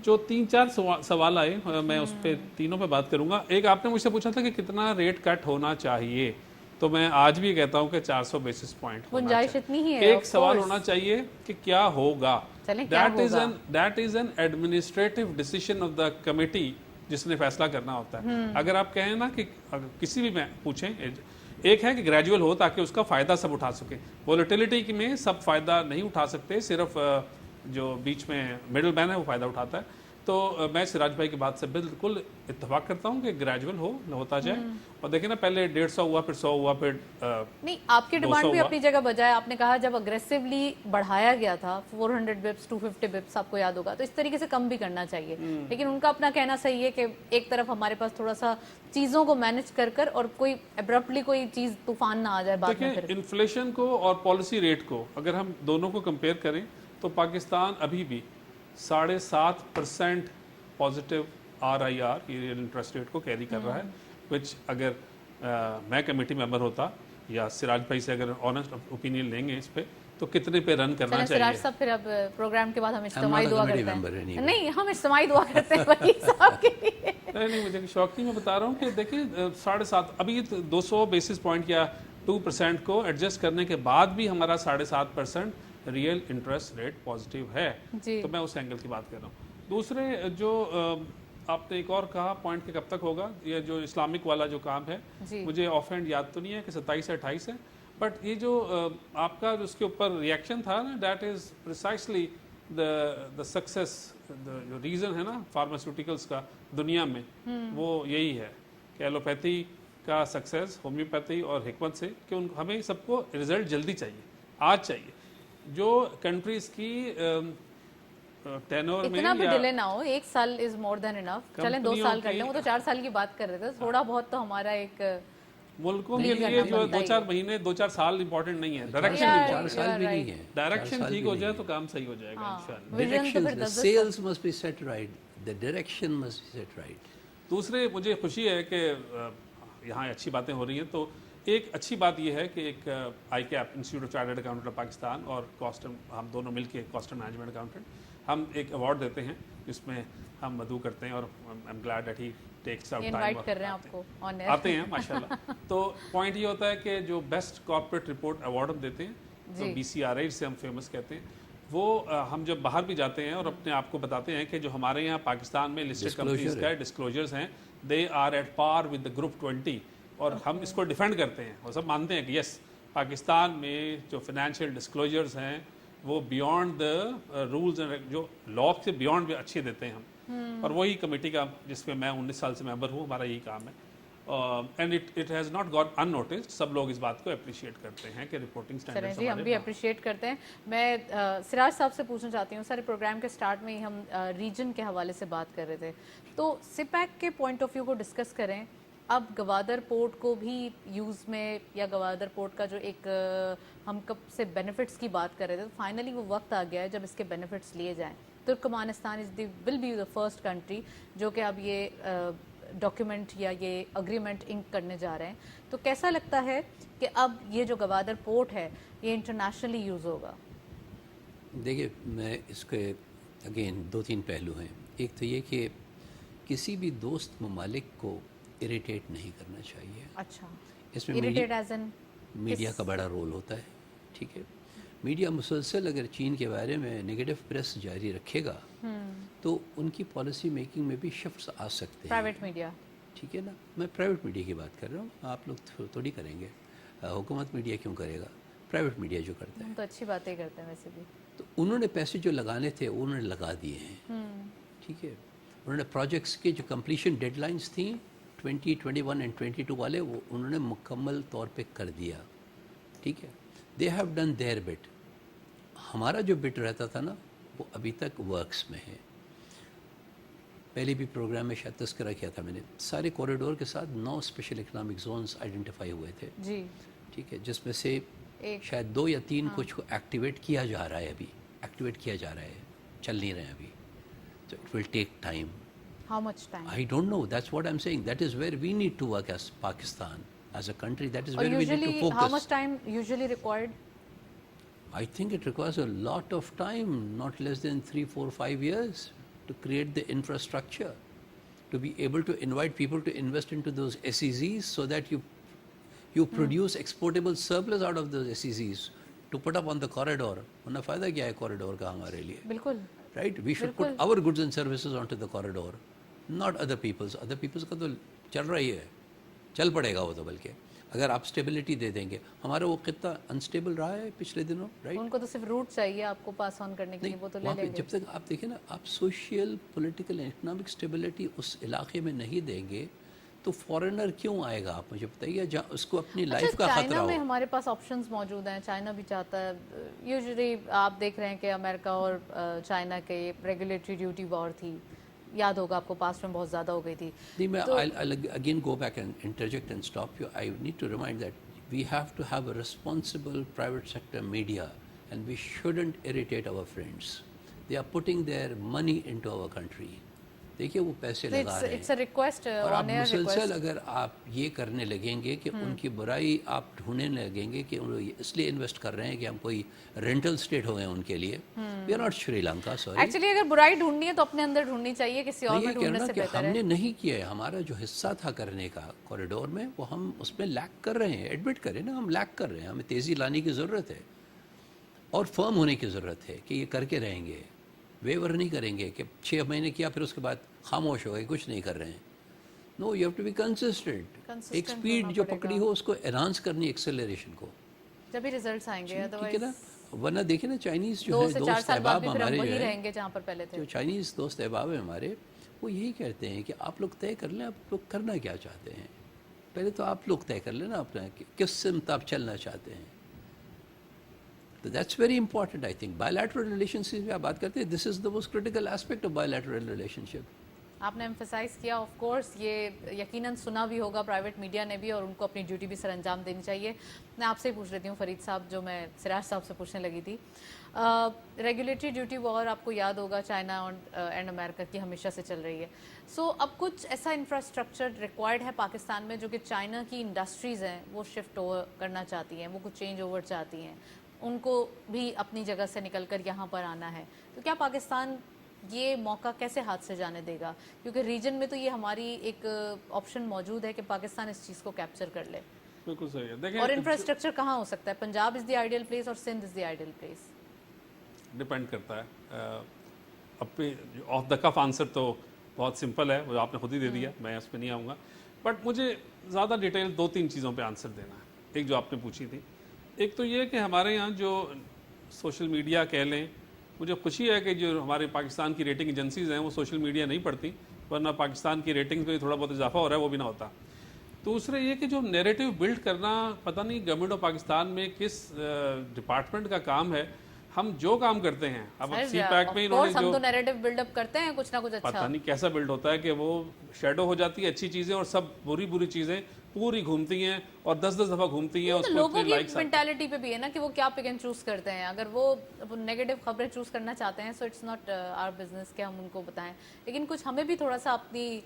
जो 3-4 सवाल आए, मैं उस पर तीनों पे बात करूंगा। एक आपने मुझसे पूछा था कि कितना रेट कट होना चाहिए, तो मैं आज भी कहता हूं कि 400 बेसिस पॉइंट गुंजाइश इतनी ही है। एक सवाल होना चाहिए कि क्या होगा। चलें, क्या होगा? That is an administrative decision of the committee जिसने फैसला करना होता है। अगर आप कहें ना कि किसी भी में पूछें, एक है कि ग्रेजुअल हो ताकि उसका फ़ायदा सब उठा सके। वोलेटिलिटी में सब फ़ायदा नहीं उठा सकते, सिर्फ जो बीच में मिडिल मैन है वो फ़ायदा उठाता है। तो मैं सिराज भाई की बात से बिल्कुल इत्तेफाक करता हूँ कि ग्रेजुअल होता जाए। और देखिए ना, पहले 150 हुआ, फिर 100 हुआ, फिर नहीं, आपकी डिमांड भी अपनी जगह बजाय आपने कहा जब अग्रेसिवली बढ़ाया गया था 400 बिप्स 250 बिप्स, आपको याद होगा, तो इस तरीके से कम भी करना चाहिए। लेकिन उनका अपना कहना सही है कि एक तरफ हमारे पास थोड़ा सा चीज़ों को मैनेज कर और कोई एब्रप्टली कोई चीज़ तूफान ना आ जाए बाद में। फिर इन्फ्लेशन को और पॉलिसी रेट को अगर हम दोनों को कंपेयर करें तो पाकिस्तान अभी भी 7.5% positive RIR, real interest rate को कैरी कर रहा है, विच अगर मैं कमेटी मेंबर होता या सिराज भाई से अगर ऑनेस्ट ओपिनियन लेंगे इस पे तो कितने पे रन करना चलें चाहिए? सिराज साहब, फिर अब प्रोग्राम के बाद हम not इज्तिमाई a दुआ committee करते member हैं। anyway. नहीं, हम इज्तिमाई दुआ करते हैं वकील साहब के लिए। नहीं, मुझे शौकी मैं बता रहा हूँ कि देखिए 7.5 अभी 200 बेसिस पॉइंट या 2% को एडजस्ट करने के बाद भी हमारा 7.5% रियल इंटरेस्ट रेट पॉजिटिव है। जी। तो मैं उस एंगल की बात कर रहा हूँ। दूसरे जो आपने एक और कहा पॉइंट कि कब तक होगा, ये जो इस्लामिक वाला जो काम है, जी। मुझे ऑफ हैंड याद तो नहीं है कि 27 से 28 है, बट ये जो आपका जो उसके ऊपर रिएक्शन था ना, that is precisely the success, जो रीज़न है ना फार्मास्यूटिकल्स का दुनिया में, वो यही है कि एलोपैथी का सक्सेस होम्योपैथी और हिकमत से, कि हमें सबको रिजल्ट जल्दी चाहिए, आज चाहिए। जो कंट्रीज़ की टेनोर में इतना भी या डिले ना हो, 1 साल इज मोर देन इनफ। चलें 2 साल कर लें, वो तो 4 साल की बात कर रहे थे, थोड़ा बहुत तो हमारा एक मुल्कों के लीड लिए करना जो बनता ही 2-4 है। महीने 2-4 साल इंपॉर्टेंट नहीं है, डायरेक्शन Yeah, चार इंपॉर्टेंट साल भी right. नहीं है, डायरेक्शन चार साल ठीक भी हो नहीं जाए है. तो काम सही हो जाएगा हाँ। इंशाल्लाह। Vision तो Directions, फिर the 10-10 sales must be set right. The direction must be set right. दूसरे मुझे खुशी है कि यहाँ अच्छी बातें हो रही हैं, तो एक अच्छी बात यह है कि एक ICAP institute of chartered accountant of Pakistan और कॉस्ट, हम दोनों मिलके कॉस्ट मैनेजमेंट अकाउंटेंट, हम एक अवार्ड देते हैं जिसमें हम मधु करते हैं, और I am glad that he takes out time. Invite कर रहे हैं आपको ऑन एयर। आते हैं माशाल्लाह। तो पॉइंट ये होता है कि जो बेस्ट कॉर्पोरेट रिपोर्ट अवार्ड हम देते हैं, तो जी। BCRI से हम फेमस कहते हैं, वो हम जब बाहर भी जाते हैं और अपने आप को बताते हैं कि जो हमारे यहाँ पाकिस्तान में लिस्टेड Disclosure कंपनीज का डिस्क्लोजर्स हैं, they are at par with the group 20, और हम इसको डिफेंड करते हैं और सब मानते हैं कि यस, पाकिस्तान में जो फाइनेंशियल डिस्क्लोजर्स हैं वो बियॉन्ड द रूल्स एंड जो लॉ से बियॉन्ड भी अच्छे देते हैं हम। और वही कमेटी का जिसमें मैं 19 साल से मेंबर हूँ, हमारा यही काम है, and it has not got unnoticed. सब लोग इस बात को अप्रिशिएट करते हैं कि रिपोर्टिंग चलें स्टैंडर्ड्स जी, हम भी अप्रिशिएट करते हैं। मैं सिराज साहब से पूछना चाहती हूँ, सारे प्रोग्राम के स्टार्ट में ही हम रीजन के हवाले से बात कर रहे थे, तो सिपैक के पॉइंट ऑफ व्यू को डिस्कस करें। अब गवादर पोर्ट को भी यूज़ में, या गवादर पोर्ट का जो एक हम कब से बेनिफिट्स की बात कर रहे थे, तो फाइनली वो वक्त आ गया है जब इसके बेनिफिट्स लिए जाएं। Turkmenistan will be the first country जो कि अब ये डॉक्यूमेंट या ये अग्रीमेंट इंक करने जा रहे हैं। तो कैसा लगता है कि अब ये जो गवादर पोर्ट है ये इंटरनेशनली यूज़ होगा? देखिए, मैं इसके अगेन 2-3 पहलू हैं। एक तो ये कि किसी भी दोस्त ममालिक को इरिटेट नहीं करना चाहिए। अच्छा, इसमें इरिटेट एज एन मीडिया का बड़ा रोल होता है, ठीक है। मीडिया मुसलसल अगर चीन के बारे में नेगेटिव प्रेस जारी रखेगा तो उनकी पॉलिसी मेकिंग में भी शिफ्ट्स आ सकते हैं। प्राइवेट मीडिया, ठीक है ना, मैं प्राइवेट मीडिया की बात कर रहा हूँ, आप लोग थोड़ी करेंगे, हुकूमत मीडिया क्यों करेगा, प्राइवेट मीडिया जो करता है। हम तो अच्छी बातें करते हैं वैसे भी। तो उन्होंने पैसे जो लगाने थे उन्होंने लगा दिए हैं, ठीक है। उन्होंने प्रोजेक्ट्स के जो कंप्लीशन डेडलाइंस थी 2021 एंड 22 वाले, वो उन्होंने मुकम्मल तौर पे कर दिया, ठीक है। They have done there bit. हमारा जो बिट रहता था ना, वो अभी तक वर्क्स में है। पहले भी प्रोग्राम में शायद तस्करा किया था मैंने, सारे कॉरिडोर के साथ 9 स्पेशल इकनॉमिक जोन्स आइडेंटिफाई हुए थे, जी, ठीक है, जिसमें से एक शायद 2 या 3 कुछ को एक्टिवेट किया जा रहा है, अभी एक्टिवेट किया जा रहा है, चल नहीं रहे हैं अभी, तो it will take time. How much time? I don't know. That's what I'm saying. That is where we need to work as Pakistan, as a country. That is और where we need to usually how focus. Much time usually required? I think it requires a lot of time, not less than 3, 4, 5 years, to create the infrastructure, to be able to invite people to invest into those SEZs, so that you produce exportable surplus out of those SEZs to put up on the corridor. वरना फायदा क्या है corridor का हमारे लिए? बिल्कुल, Right? We should put our goods and services onto the corridor, not other people's. Other people's का तो चल रही है, चल पड़ेगा वो तो, बल्कि अगर आप स्टेबिलिटी दे देंगे। हमारा वो कितना अनस्टेबल रहा है पिछले दिनों, राइट? उनको तो सिर्फ रूट चाहिए आपको पास ऑन करने के लिए, वो तो ले वहाँ पे लेंगे। जब तक आप देखें ना, आप सोशल पॉलिटिकल इकोनॉमिक स्टेबिलिटी उस इलाके में नहीं देंगे तो फॉरेनर क्यों आएगा? आप मुझे बताइए, जहाँ उसको अपनी लाइफ का खतरा चाइना हो। में हमारे पास ऑप्शंस मौजूद हैं, चाइना भी चाहता है। यूजुअली आप देख रहे हैं कि अमेरिका और चाइना के रेगुलेटरी ड्यूटी वॉर थी, याद होगा आपको, पास्ट में बहुत ज़्यादा हो गई थी। नहीं, मैं I'll again go back and interject and stop you. I need to remind that we have to have a responsible private sector media, and we shouldn't irritate our friends. They are putting their money into our country. देखिए वो पैसे लगा रहे हैं it's a request और आप on air मुसलसल request. अगर आप ये करने लगेंगे कि उनकी बुराई आप ढूंढने लगेंगे कि वो इसलिए इन्वेस्ट कर रहे हैं कि हम कोई रेंटल स्टेट हो गए उनके लिए, we are not Sri Lanka, sorry. Actually अगर बुराई ढूंढनी है तो अपने अंदर ढूंढनी चाहिए, किसी और मैं में ये कह ढूंढने रहा से कि बेहतर है। हमने नहीं किया है, हमारा जो हिस्सा था करने का कॉरिडोर में वो हम उसमें लैक कर रहे हैं, एडमिट करें ना, हम लैक कर रहे हैं, हमें तेज़ी लाने की ज़रूरत है और फर्म होने की ज़रूरत है कि ये करके रहेंगे, वेवर नहीं करेंगे कि 6 महीने किया फिर उसके बाद खामोश हो गए, कुछ नहीं कर रहे हैं। No, you have to be consistent. एक स्पीड जो पकड़ी हो उसको एनहांस करनी, एक्सेलरेशन को, जब भी रिजल्ट्स आएंगे, ठीक है अदरवाइज ना। वरना देखिए ना चाइनीज़ जो 2 है से 4 दोस्त साल बाद अहबाब भी फिर हम हमारे वही जो है, रहेंगे जहाँ पर पहले थे। जो चाइनीज़ दोस्त अहबाब हैं हमारे, वो यही कहते हैं कि आप लोग तय कर लें आप लोग करना क्या चाहते हैं, पहले तो आप लोग तय कर लेना अपना कि किस सिमत आप चलना चाहते हैं। तो that's very important. I think bilateral relationship में आप बात करते हैं, this is the most critical aspect of bilateral relationship. आपने एम्फेसाइज किया, ऑफ कोर्स ये यकीनन सुना भी होगा प्राइवेट मीडिया ने भी, और उनको अपनी ड्यूटी भी सर अंजाम देनी चाहिए। मैं आपसे ही पूछ लेती हूँ फरीद साहब, जो मैं सिराज साहब से पूछने लगी थी। रेगुलेटरी ड्यूटी वॉर आपको याद होगा चाइना एंड अमेरिका की हमेशा से चल रही है। सो अब कुछ ऐसा इंफ्रास्ट्रक्चर रिक्वायर्ड है पाकिस्तान में जो कि चाइना की इंडस्ट्रीज़ हैं वो शिफ्ट ओवर करना चाहती हैं, वो कुछ चेंज ओवर चाहती हैं, उनको भी अपनी जगह से निकल कर यहाँ पर आना है। तो क्या पाकिस्तान ये मौका कैसे हाथ से जाने देगा? क्योंकि रीजन में तो ये हमारी एक ऑप्शन मौजूद है कि पाकिस्तान इस चीज़ को कैप्चर कर ले। बिल्कुल सही है। देखें, और इंफ्रास्ट्रक्चर कहाँ हो सकता है? Punjab is the ideal place और Sindh is the ideal place. Depend करता है। अपने ऑफ द कफ आंसर तो बहुत सिंपल है, वो आपने खुद ही दे दिया, मैं इस पर नहीं आऊँगा। बट मुझे ज़्यादा डिटेल 2-3 चीज़ों पे आंसर देना है। एक जो आपने पूछी थी, एक तो ये कि हमारे यहाँ जो सोशल मीडिया कह लें, मुझे खुशी है कि जो हमारे पाकिस्तान की रेटिंग एजेंसीज़ हैं वो सोशल मीडिया नहीं पढ़ती, वरना पाकिस्तान की रेटिंग्स में थोड़ा बहुत इजाफा हो रहा है, वो भी ना होता। दूसरे ये कि जो नैरेटिव बिल्ड करना, पता नहीं गवर्नमेंट ऑफ पाकिस्तान में किस डिपार्टमेंट का काम है। हम जो काम करते हैं, अब सी पैक में इन्होंने हम जो तो नैरेटिव बिल्डअप करते हैं कुछ ना कुछ अच्छा। पता नहीं कैसा बिल्ड होता है कि वो शेडो हो जाती है अच्छी चीज़ें और सब बुरी बुरी चीज़ें पूरी घूमती हैं और 10-10 दफ़ा घूमती हैं। तो उसको लोगों की लाइक्स मेंटालिटी पे भी है ना कि वो क्या पिक एंड चूज करते हैं। अगर वो नेगेटिव खबरें चूज करना चाहते हैं, so it's not our business कि हम उनको बताएं, लेकिन कुछ हमें भी थोड़ा सा अपनी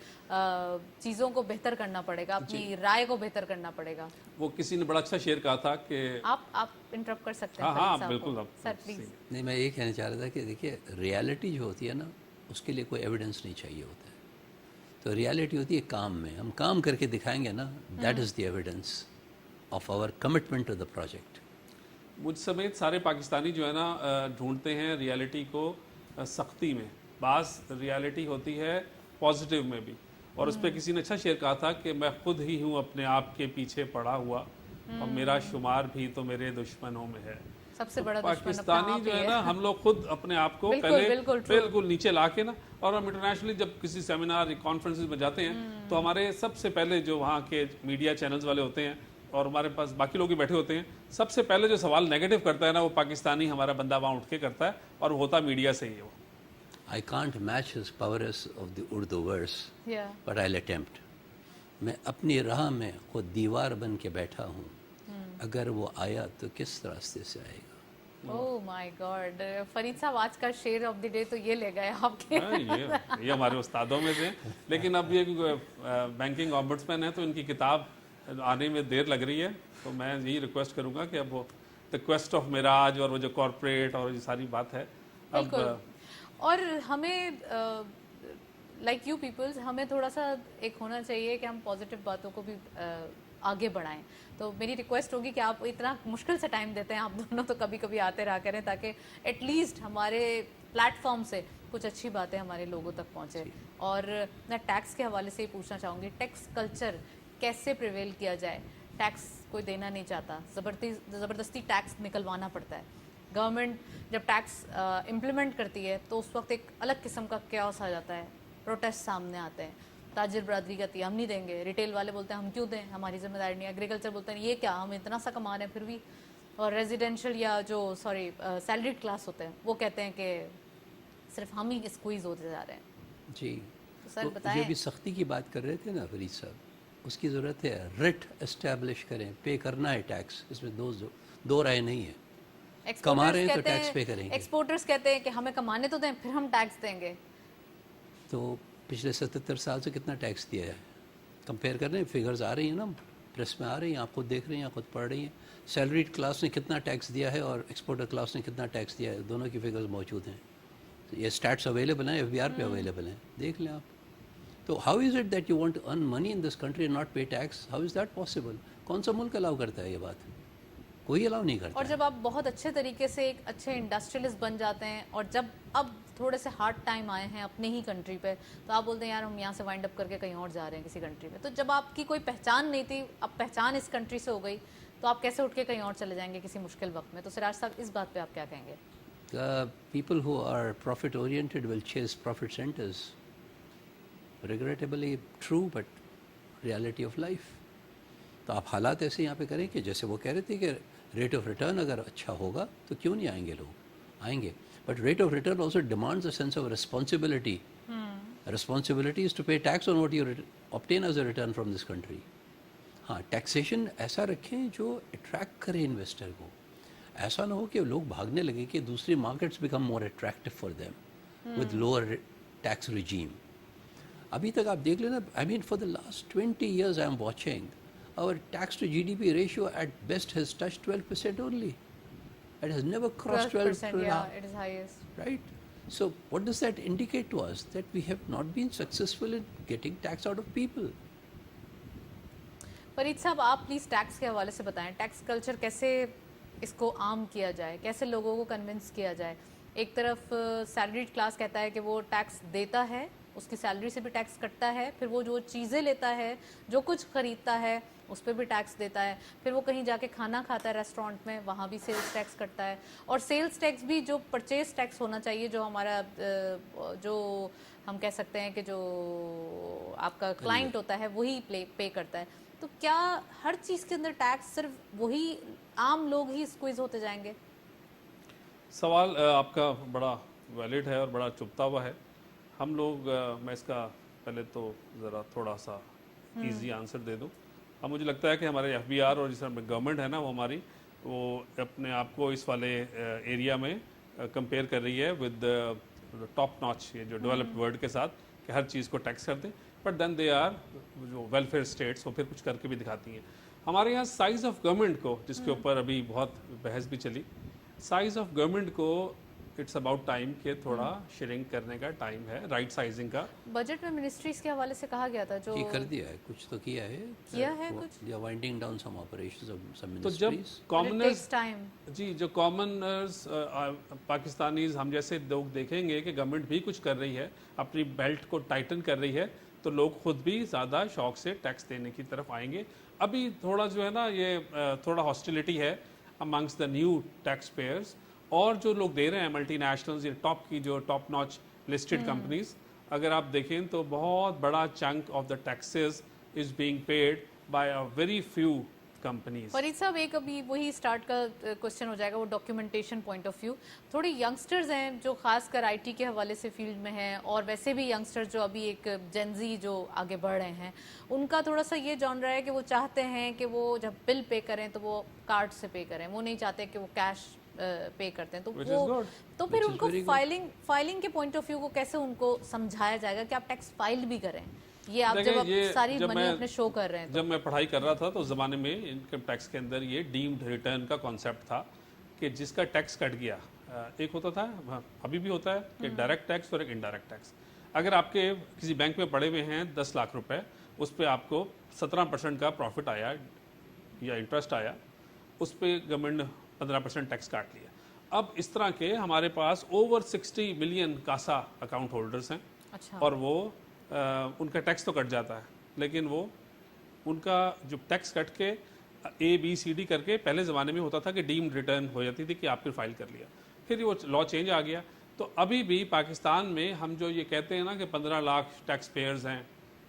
चीज़ों को बेहतर करना पड़ेगा, अपनी राय को बेहतर करना पड़ेगा। वो किसी ने बड़ा अच्छा शेर कहा था कि आप इंटरप्ट कर सकते हैं। हाँ फरीद हाँ साहब बिल्कुल को। आप सर प्लीज। नहीं, मैं ये कहना चाह रहा था कि देखिए रियलिटी जो होती है ना, उसके लिए कोई एविडेंस नहीं चाहिए होता है। तो रियलिटी होती है काम में, हम काम करके दिखाएंगे ना, that is the evidence of our commitment to the project. मुझ समेत सारे पाकिस्तानी जो है ना ढूंढते हैं रियलिटी को सख्ती में। बास रियलिटी होती है पॉजिटिव में भी, और उस पर किसी ने अच्छा शेर कहा था कि मैं खुद ही हूँ अपने आप के पीछे पड़ा हुआ और मेरा शुमार भी तो मेरे दुश्मनों में है। सबसे तो बड़ा दुश्मन अपना पाकिस्तानी आप जो ही है ना, हम लोग खुद अपने आप को बिल्कुल, पहले बिल्कुल true। बिल्कुल नीचे ला के ना, और हम इंटरनेशनली जब किसी सेमिनार कॉन्फ्रेंसेस में जाते हैं तो हमारे सबसे पहले जो वहाँ के मीडिया चैनल्स वाले होते हैं और हमारे पास बाकी लोग भी बैठे होते हैं, सबसे पहले जो सवाल नेगेटिव करता है ना, वो पाकिस्तानी हमारा बंदा वहाँ उठ के करता है, और वो होता मीडिया से ही है। वो I can't match his prowess of the Urdu verse, Yeah. but I'll attempt. मैं अपनी राह में खुद दीवार बन के बैठा हूँ, अगर वो आया तो किस रास्ते से आएगा। ओह माय गॉड, फरीद साहब आज का शेर ऑफ द डे तो ये ले गए आपके। हाँ, ये हमारे उस्तादों में से। लेकिन अब ये बैंकिंग ऑम्बड्समैन है तो इनकी किताब आने में देर लग रही है, तो मैं यही रिक्वेस्ट करूँगा कि अब वो द क्वेस्ट ऑफ मिराज और वो जो कॉर्पोरेट और ये सारी बात है अब, और हमें लाइक यू पीपल्स, हमें थोड़ा सा एक होना चाहिए कि हम पॉजिटिव बातों को भी आगे बढ़ाएं। तो मेरी रिक्वेस्ट होगी कि आप इतना मुश्किल से टाइम देते हैं आप दोनों, तो कभी कभी आते रहा करें ताकि एटलीस्ट हमारे प्लेटफॉर्म से कुछ अच्छी बातें हमारे लोगों तक पहुंचे। और मैं टैक्स के हवाले से ही पूछना चाहूँगी, टैक्स कल्चर कैसे प्रिवेल किया जाए? टैक्स कोई देना नहीं चाहता, ज़बरदस्ती टैक्स निकलवाना पड़ता है। गवर्नमेंट जब टैक्स इम्प्लीमेंट करती है तो उस वक्त एक अलग किस्म का कैओस आ जाता है, प्रोटेस्ट सामने आते हैं। ताजिर बरादरी कहती है हम नहीं देंगे, रिटेल वाले बोलते हैं हम क्यों दें, हमारी जिम्मेदारी नहीं है, एग्रीकल्चर बोलते हैं ये क्या, हम इतना सा कमा रहे हैं फिर भी, और रेजिडेंशियल या जो सैलरीड क्लास होते हैं वो कहते हैं कि सिर्फ हम ही स्क्वीज होते जा रहे हैं। जी, तो सर तो बताएं। जो भी सख्ती की बात कर रहे थे ना फरीद साहब, उसकी ज़रूरत है। रेट एस्टैब्लिश करें, पे करना है टैक्स, इसमें दो राय नहीं है। कमा रहे हैं तो टैक्स पे करेंगे। एक्सपोर्टर्स कहते हैं कि हमें कमाने तो दें फिर हम टैक्स देंगे। तो पिछले 77 साल से कितना टैक्स दिया है, कंपेयर कर रहे हैं, फिगर्स आ रही हैं ना, प्रेस में आ रही हैं, आप खुद देख रही हैं, खुद पढ़ रही हैं। सैलरीड क्लास ने कितना टैक्स दिया है और एक्सपोर्टर क्लास ने कितना टैक्स दिया है, दोनों की फिगर्स मौजूद हैं। तो ये स्टैट्स अवेलेबल हैं, FBR पे अवेलेबल हैं, देख लें आप। तो how is it that you want to earn money in this country and not pay tax? How is that possible? कौन सा मुल्क अलाउ करता है ये बात? कोई अलाउ नहीं करता और है। जब आप बहुत अच्छे तरीके से एक अच्छे इंडस्ट्रियलिस्ट बन जाते हैं और जब अब थोड़े से हार्ड टाइम आए हैं अपने ही कंट्री पे, तो आप बोलते हैं यार हम यहाँ से वाइंड अप करके कहीं और जा रहे हैं किसी कंट्री में। तो जब आपकी कोई पहचान नहीं थी, अब पहचान इस कंट्री से हो गई, तो आप कैसे उठ के कहीं और चले जाएंगे किसी मुश्किल वक्त में? तो सिराज साहब, इस बात पे आप क्या कहेंगे? People who are profit oriented will chase profit centers. Regrettably true, but reality of life. तो आप हालात ऐसे यहाँ पे करें कि जैसे वो कह रहे थे कि रेट ऑफ रिटर्न अगर अच्छा होगा तो क्यों नहीं आएंगे लोग, आएंगे। But rate of return also demands a sense of responsibility. Responsibility is to pay tax on what you obtain as a return from this country. हाँ, टैक्सेशन ऐसा रखें जो अट्रैक्ट करे इन्वेस्टर को। ऐसा ना हो कि लोग भागने लगे कि दूसरी markets become more attractive for them with lower tax regime. अभी तक आप देख लेना, I mean for the last 20 years I am watching our tax to GDP ratio at best has touched 12% only. It has never crossed 12%, 12%. yeah, it is highest. Right? So what does that indicate to us? That we have not been successful in getting tax out of people. Farid साहब, आप please tax के हवाले से बताएं, tax culture कैसे इसको आम किया जाए, कैसे लोगों को कन्विंस किया जाए? एक तरफ सैलरीड क्लास कहता है कि वो टैक्स देता है, उसकी सैलरी से भी टैक्स कटता है, फिर वो जो चीज़ें लेता है, जो कुछ ख़रीदता है, उस पर भी टैक्स देता है, फिर वो कहीं जाके खाना खाता है रेस्टोरेंट में, वहाँ भी सेल्स टैक्स कटता है, और सेल्स टैक्स भी जो परचेज टैक्स होना चाहिए, जो हमारा जो हम कह सकते हैं कि जो आपका क्लाइंट होता है वही पे करता है। तो क्या हर चीज़ के अंदर टैक्स सिर्फ वही आम लोग ही स्क्वीज होते जाएंगे? सवाल आपका बड़ा वैलिड है और बड़ा चुभता हुआ है। हम लोग मैं इसका पहले तो ज़रा थोड़ा सा इजी आंसर दे दूं। अब मुझे लगता है कि हमारे FBR और जिस गवर्नमेंट है ना, वो हमारी वो अपने आप को इस वाले एरिया में कंपेयर कर रही है विद टॉप नॉच, ये जो डेवलप्ड वर्ल्ड के साथ, कि हर चीज़ को टैक्स करते हैं। बट देन दे आर जो वेलफेयर स्टेट्स, वो फिर कुछ करके भी दिखाती हैं। हमारे यहाँ साइज़ ऑफ गवर्नमेंट को, जिसके ऊपर अभी बहुत बहस भी चली, साइज़ ऑफ गवर्नमेंट को इट्स अबाउट टाइम के थोड़ा श्रिंक करने का टाइम है, राइट साइजिंग का। बजट में मिनिस्ट्रीज के हवाले से कहा गया था, जो ये कर दिया है, कुछ तो किया है कुछ, they are winding down some operations of some तो जब ministries. कॉमनर्स टाइम जी, जो कॉमनर्स पाकिस्तानीज हम जैसे लोग देखेंगे कि गवर्नमेंट भी कुछ कर रही है, अपनी बेल्ट को टाइटन कर रही है, तो लोग खुद भी ज़्यादा शौक से टैक्स देने की तरफ आएंगे। अभी थोड़ा जो है ना, ये थोड़ा हॉस्टिलिटी है amongst the new tax payers, और जो लोग दे रहे हैं मल्टीनेशनल्स, ये टॉप की जो टॉप नॉच लिस्टेड कंपनीज, अगर आप देखें तो बहुत बड़ा chunk of the taxes is being paid by a very few companies. Farid साहब, एक अभी वही स्टार्ट का क्वेश्चन हो जाएगा, वो डॉक्यूमेंटेशन पॉइंट ऑफ व्यू। थोड़ी यंगस्टर्स हैं जो खासकर IT के हवाले से फील्ड में हैं, और वैसे भी यंगस्टर्स जो अभी एक जेनजी जो आगे बढ़ रहे हैं, उनका थोड़ा सा ये जॉनरा है कि वो चाहते हैं कि वो जब बिल पे करें तो वो कार्ड से पे करें, वो नहीं चाहते कि वो कैश पे करते हैं। तो वो तो फिर उनको फाइलिंग के पॉइंट ऑफ व्यू को कैसे उनको समझाया जाएगा कि आप टैक्स फाइल भी करें? ये आप जब आप सारी मनी अपने शो कर रहे हैं जब मैं पढ़ाई कर रहा था तो उस ज़माने में इनकम टैक्स के अंदर ये डीम्ड रिटर्न का कॉन्सेप्ट था कि जिसका टैक्स कट गया, एक होता था, अभी भी होता है, कि डायरेक्ट टैक्स और एक इनडायरेक्ट टैक्स। अगर आपके किसी बैंक में पड़े हुए हैं 10 लाख रुपए, उस पर आपको 17% का प्रॉफिट आया या इंटरेस्ट आया, उस पर गवर्नमेंट ने 15% टैक्स काट लिया। अब इस तरह के हमारे पास over 60 million CASA account holders हैं। अच्छा। और वो उनका टैक्स तो कट जाता है, लेकिन वो उनका जो टैक्स कट के ABCD करके पहले ज़माने में होता था कि डीम्ड रिटर्न हो जाती थी कि आपने फाइल कर लिया, फिर वो लॉ चेंज आ गया। तो अभी भी पाकिस्तान में हम जो ये कहते हैं ना कि 15 लाख टैक्स पेयर्स हैं,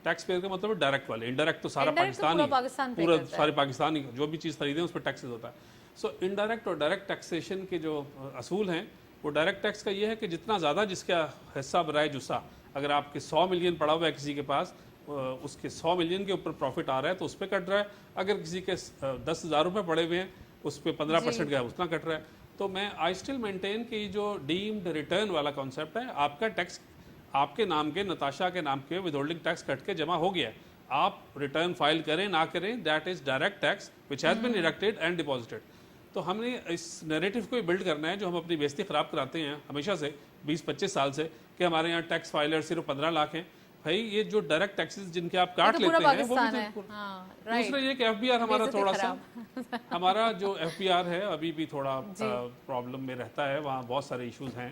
टैक्स पेयर का मतलब डायरेक्ट वाले, इनडायरेक्ट तो सारा पाकिस्तान ही, पूरा सारे पाकिस्तान ही जो भी चीज़ खरीदें उस पर टैक्सेस होता है। सो इनडायरेक्ट और डायरेक्ट टैक्सेशन के जो असूल हैं, वो डायरेक्ट टैक्स का ये है कि जितना ज़्यादा जिसका हिस्सा बराए जुस्सा, अगर आपके 100 मिलियन पड़ा हुआ है किसी के पास, उसके 100 मिलियन के ऊपर प्रॉफिट आ रहा है तो उस पर कट रहा है। अगर किसी के 10,000 रुपये पड़े हुए हैं, उस पर 15% का उतना कट रहा है। तो मैं आई स्टिल मेंटेन कि जो डीम्ड रिटर्न वाला कॉन्सेप्ट है, आपका टैक्स آپ کے نام کے نتاشا کے نام کے ود ہولڈنگ ٹیکس کٹ کے جمع ہو گیا ہے, آپ ریٹرن فائل کریں نہ کریں, that is direct tax which has been deducted and deposited. تو ہم نے اس نیریٹو کو بلڈ کرنا ہے جو ہم اپنی بےزتی خراب کراتے ہیں ہمیشہ سے 20-25 سال سے کہ ہمارے یہاں ٹیکس فائلر صرف 15 لاکھ ہیں. بھائی یہ جو ڈائریکٹ ٹیکسز جن کے آپ کاٹ لیتے ہیں وہ بھی دوسرا یہ کہ ایف بی آر ہمارا تھوڑا سا ہمارا جو ایف بی آر ہے ابھی بھی تھوڑا پرابلم میں رہتا ہے, وہاں بہت سارے ایشوز ہیں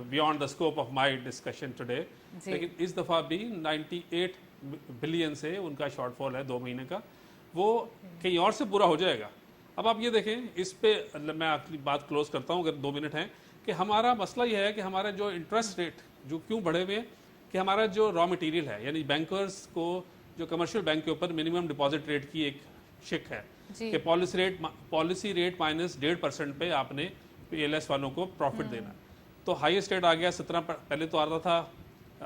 beyond the scope of my discussion today. لیکن اس دفعہ بھی 98 بلین سے ان کا شارٹ فال ہے 2 مہینے کا, وہ کہیں اور سے پورا ہو جائے گا. اب آپ یہ دیکھیں اس پہ میں اپنی بات کلوز کرتا ہوں اگر 2 منٹ ہیں, کہ ہمارا مسئلہ یہ ہے کہ ہمارا جو انٹرسٹ ریٹ جو کیوں بڑھے ہوئے ہیں کہ ہمارا جو را مٹیریل ہے یعنی بینکرز کو جو کمرشل بینک کے اوپر منیمم ڈپازٹ ریٹ کی ایک شک ہے کہ پالیسی ریٹ -1.5% پہ آپ نے پی ایل ایس والوں کو پروفٹ دینا. تو ہائیسٹ ریٹ آ گیا 17, پہلے تو آتا تھا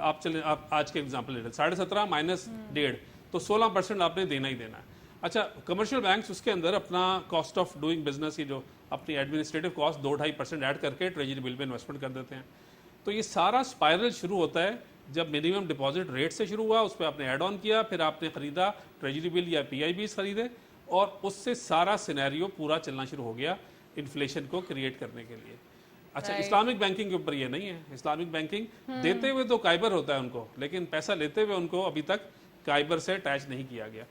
آپ چلیں آپ آج کے ایگزامپل لے لیں 17.5 مائنس 1.5 تو 16% آپ نے دینا ہی دینا ہے. اچھا کمرشل بینکس اس کے اندر اپنا کاسٹ آف ڈوئنگ بزنس کی جو اپنی ایڈمنسٹریٹو کاسٹ 2-2.5% ایڈ کر کے ٹریجری بل میں انویسٹمنٹ کر دیتے ہیں. تو یہ سارا اسپائرل شروع ہوتا ہے جب منیمم ڈپازٹ ریٹ سے شروع ہوا, اس پہ آپ نے ایڈ آن کیا, پھر آپ نے خریدا ٹریجری بل یا پی آئی بیز خریدے, اور اس سے سارا سینیریو پورا چلنا شروع ہو گیا انفلیشن کو کریٹ کرنے کے لیے. اچھا اسلامک بینکنگ کے اوپر یہ نہیں ہے. اسلامک بینکنگ دیتے ہوئے تو کائبر ہوتا ہے ان کو, لیکن پیسہ لیتے ہوئے ان کو ابھی تک کائبر سے اٹیچ نہیں کیا گیا.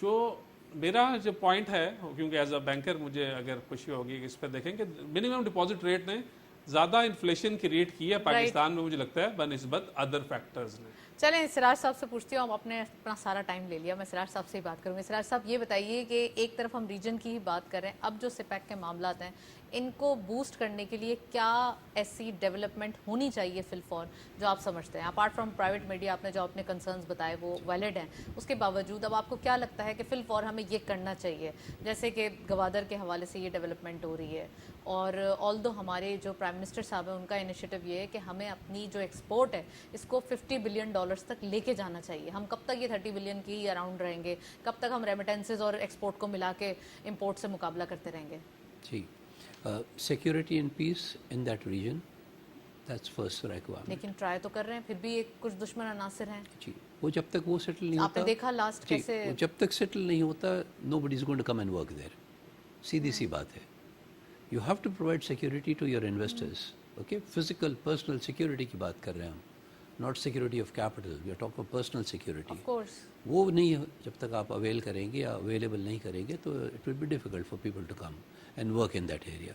جو میرا جو پوائنٹ ہے, کیونکہ ایز اے بینکر مجھے اگر خوشی ہوگی کہ اس پہ دیکھیں کہ منیمم ڈپازٹ ریٹ نے زیادہ انفلیشن کریٹ کی ہے پاکستان میں مجھے لگتا ہے بنسبت ادر فیکٹرز نے. چلیں سراج صاحب سے پوچھتی ہوں, ہم اپنا سارا ٹائم لے لیا, میں سراج صاحب سے ہی بات کروں گی. سراج صاحب یہ بتائیے کہ ایک طرف ہم ریجن کی ہی بات کر رہے ہیں, اب جو سپیک کے معاملات ہیں ان کو بوسٹ کرنے کے لیے کیا ایسی ڈیولپمنٹ ہونی چاہیے فی الفور جو آپ سمجھتے ہیں؟ اپارٹ فرام پرائیویٹ میڈیا آپ نے جو اپنے کنسرنز بتائے وہ ویلڈ ہیں, اس کے باوجود اب آپ کو کیا لگتا ہے کہ فی الفور ہمیں یہ کرنا چاہیے؟ جیسے کہ گوادر کے حوالے سے یہ ڈیولپمنٹ ہو رہی ہے, اور آلدو ہمارے جو پرائم منسٹر صاحب ہیں ان کا انیشیٹو یہ ہے کہ ہمیں اپنی جو ایکسپورٹ ہے اس کو $50 بلین تک لے کے جانا چاہیے. ہم کب تک یہ 30 بلین کی اراؤنڈ رہیں گے؟ کب تک ہم ریمیٹنسز اور ایکسپورٹ کو ملا کے امپورٹ سے مقابلہ کرتے رہیں گے؟ جی security and peace in that region, that's first requirement. لیکن ٹرائی تو کر رہے ہیں, پھر بھی ایک کچھ دشمن عناصر ہیں. جی وہ جب تک وہ سیٹل نہیں آپ ہوتا, نے دیکھا لاسٹ کیسے جب تک سیٹل نہیں ہوتا nobody is going to come and work there. سیدھی سی بات ہے, you have to provide security to your investors. Okay physical personal security کی بات کر رہے ہیں ہم, not security of capital, we are talk of personal security. Of course وہ نہیں جب تک آپ اویل کریں گے یا اویلیبل نہیں کریں گے تو it will be difficult for people to come and work in that area.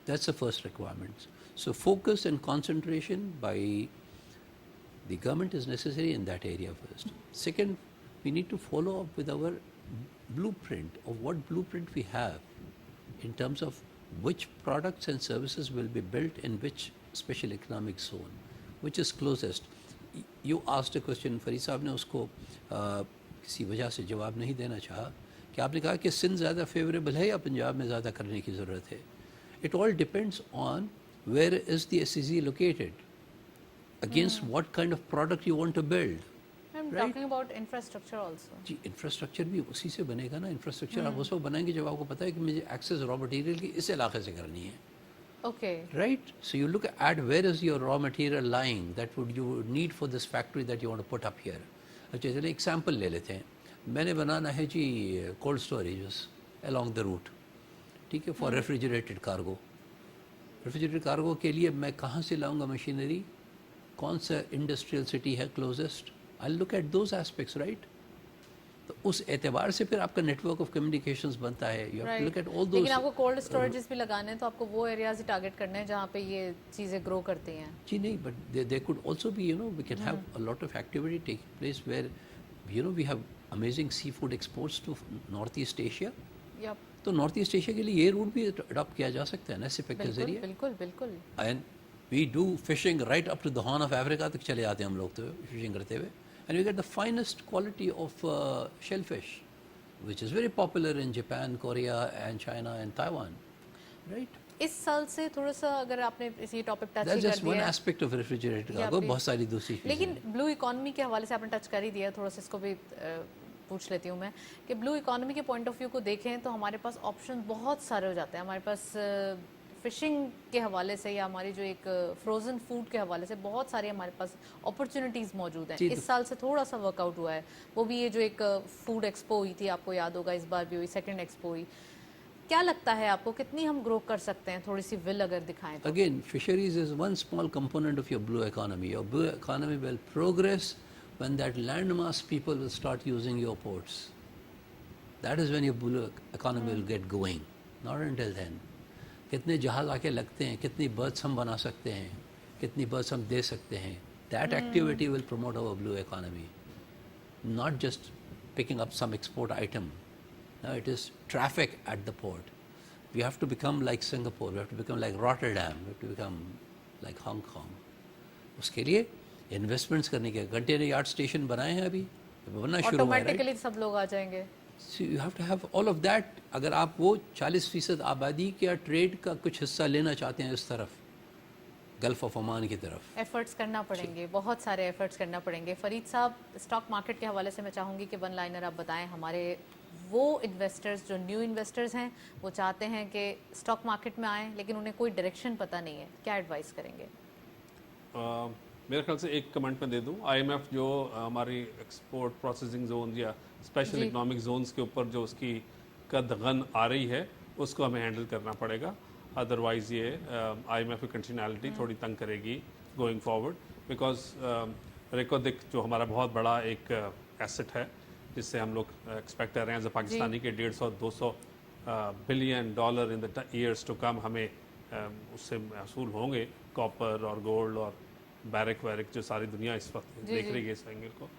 That's the first requirement. So focus and concentration by the government is necessary in that area first. Second, we need to follow up with our blueprint of what blueprint we have in terms of which products and services will be built in which special economic zone, which is closest. You asked a question, Farid صاحب نے اس کو کسی وجہ سے جواب نہیں دینا چاہا کہ آپ نے کہا کہ سندھ زیادہ فیوریبل ہے یا پنجاب میں زیادہ کرنے کی ضرورت ہے. It all depends on where is the SEZ located, against what kind of product you want to build. I'm talking about infrastructure also. جی انفراسٹرکچر بھی اسی سے بنے گا نا. انفراسٹرکچر آپ اس وقت بنائیں گے جب آپ کو پتہ ہے کہ مجھے ایکسیس را مٹیریل کی اس علاقے سے کرنی ہے. Okay. Right? So you look at where is your raw material lying that you would need for this factory that you want to put up here. اچھا چلیں ایگزامپل لے لیتے ہیں, میں نے بنانا ہے جی کولڈ اسٹوریجز along the route. ٹھیک ہے, فار ریفریجریٹڈ کارگو. ریفریجریٹڈ کارگو کے لیے میں کہاں سے لاؤں گا مشینری, کون سا انڈسٹریل سٹی ہے closest, I look at those aspects right. تو اس اعتبار سے پھر آپ کا نیٹ ورک آف کمیونیکیشنز بنتا ہے. You have to look at all those. لیکن آپ کو کولڈ اسٹوریجز بھی لگانے ہیں تو آپ کو وہ ایریاز ہی ٹارگیٹ کرنے ہیں جہاں پہ یہ چیزیں گرو کرتی ہیں. جی نہیں, but they could also be we can have a lot of activity taking place where we have amazing sea food exports to North East Asia. تو نارتھ ایسٹ ایشیا کے لیے یہ روٹ بھی اڈاپٹ کیا جا سکتا ہے نا سپیک کے ذریعے. بالکل بالکل. And we do fishing right up to the Horn of Africa تک چلے آتے ہیں ہم لوگ تو فشنگ کرتے ہوئے. And we get the finest quality of shell fish which is very popular in Japan, Korea and China and Taiwan, right? اس سال سے تھوڑا سا اگر آپ نے اسی ٹاپک ٹچ That's کر just one دیا aspect of refrigerated cargo. بہت ساری دوسری چیزیں. لیکن بلو اکانومی کے حوالے سے آپ نے ٹچ کر ہی دیا, تھوڑا سا اس کو بھی پوچھ لیتی ہوں میں کہ بلو اکانومی کے پوائنٹ آف ویو کو دیکھیں تو ہمارے پاس آپشن بہت سارے ہو جاتے ہیں. ہمارے پاس फिशिंग के हवाले से या हमारी जो एक फ्रोज़न फूड के हवाले से बहुत सारे हमारे पास अपॉर्चुनिटीज़ मौजूद हैं। इस साल से थोड़ा सा वर्कआउट हुआ है, वो भी ये जो एक फूड एक्सपो हुई थी, आपको याद होगा, इस बार भी हुई, सेकेंड एक्सपो हुई। क्या लगता है आपको कितनी हम ग्रो कर सकते हैं, थोड़ी सी विल अगर दिखाएं तो? Again, fisheries is one small component of your blue economy. Your blue economy will progress when that landmass people will start using your ports. That is when your blue economy will get going. Not until then. कितने जहाज आके लगते हैं, कितनी berths हम बना सकते हैं, कितनी berths हम दे सकते हैं. That activity will promote our blue economy. Not just picking up some export item. Now it is traffic at the port. We have to become like Singapore, we have to become like Rotterdam, we have to become like Hong Kong. उसके लिए investments करने के container yard station बनाए हैं अभी, बनना शुरू हुआ है, ऑटोमेटिकली सब लोग आ जाएंगे। So you have to have all of that. अगर आप वो 40% आबादी का ट्रेड का कुछ हिस्सा लेना चाहते हैं इस तरफ, गल्फ ऑफ ओमान की तरफ, एफर्ट्स करना पड़ेंगे, बहुत सारे एफर्ट्स करना पड़ेंगे। फरीद साहब, स्टॉक मार्केट के हवाले से मैं चाहूँगी कि वन लाइनर आप बताएं, हमारे वो इन्वेस्टर्स जो न्यू इन्वेस्टर्स हैं, वो चाहते हैं कि स्टॉक मार्केट में आएँ लेकिन उन्हें कोई डायरेक्शन पता नहीं है, क्या एडवाइस करेंगे? मेरे ख्याल से एक कमेंट में दे दूं, आईएमएफ जो हमारी एक्सपोर्ट प्रोसेसिंग जोन या स्पेशल इकोनॉमिक जोन्स के ऊपर जो उसकी कदगन आ रही है, उसको हमें हैंडल करना पड़ेगा। अदरवाइज़ ये आईएमएफ की कंडीशनैलिटी थोड़ी तंग करेगी गोइंग फॉरवर्ड, बिकॉज रेकोदिक जो हमारा बहुत बड़ा एक एसेट है, जिससे हम लोग एक्सपेक्ट कर रहे हैं एज अ पाकिस्तानी के 150-200 billion dollar in the years to come हमें उससे महसूल होंगे, कॉपर और गोल्ड और बैरिक वैरिक जो सारी दुनिया इस वक्त देख रही है इस एंगल को।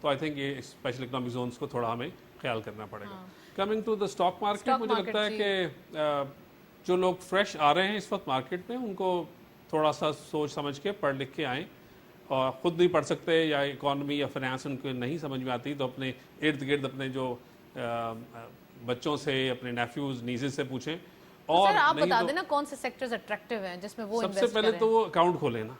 तो आई थिंक ये स्पेशल इकोनॉमिक जोन्स को थोड़ा हमें ख्याल करना पड़ेगा। Coming to the stock market, मुझे लगता है कि जो लोग फ्रेश आ रहे हैं इस वक्त मार्केट में, उनको थोड़ा सा सोच समझ के पढ़ लिख के आएँ, और ख़ुद नहीं पढ़ सकते या इकॉनमी या फाइनेंस उनको नहीं समझ में आती, तो अपने इर्द गिर्द अपने जो बच्चों से, अपने नेफ्यूज़ नीजेस से पूछें। और सर आप बता देना कौन से सेक्टर्स अट्रैक्टिव हैं जिसमें वो सबसे पहले तो वो अकाउंट खोलें ना,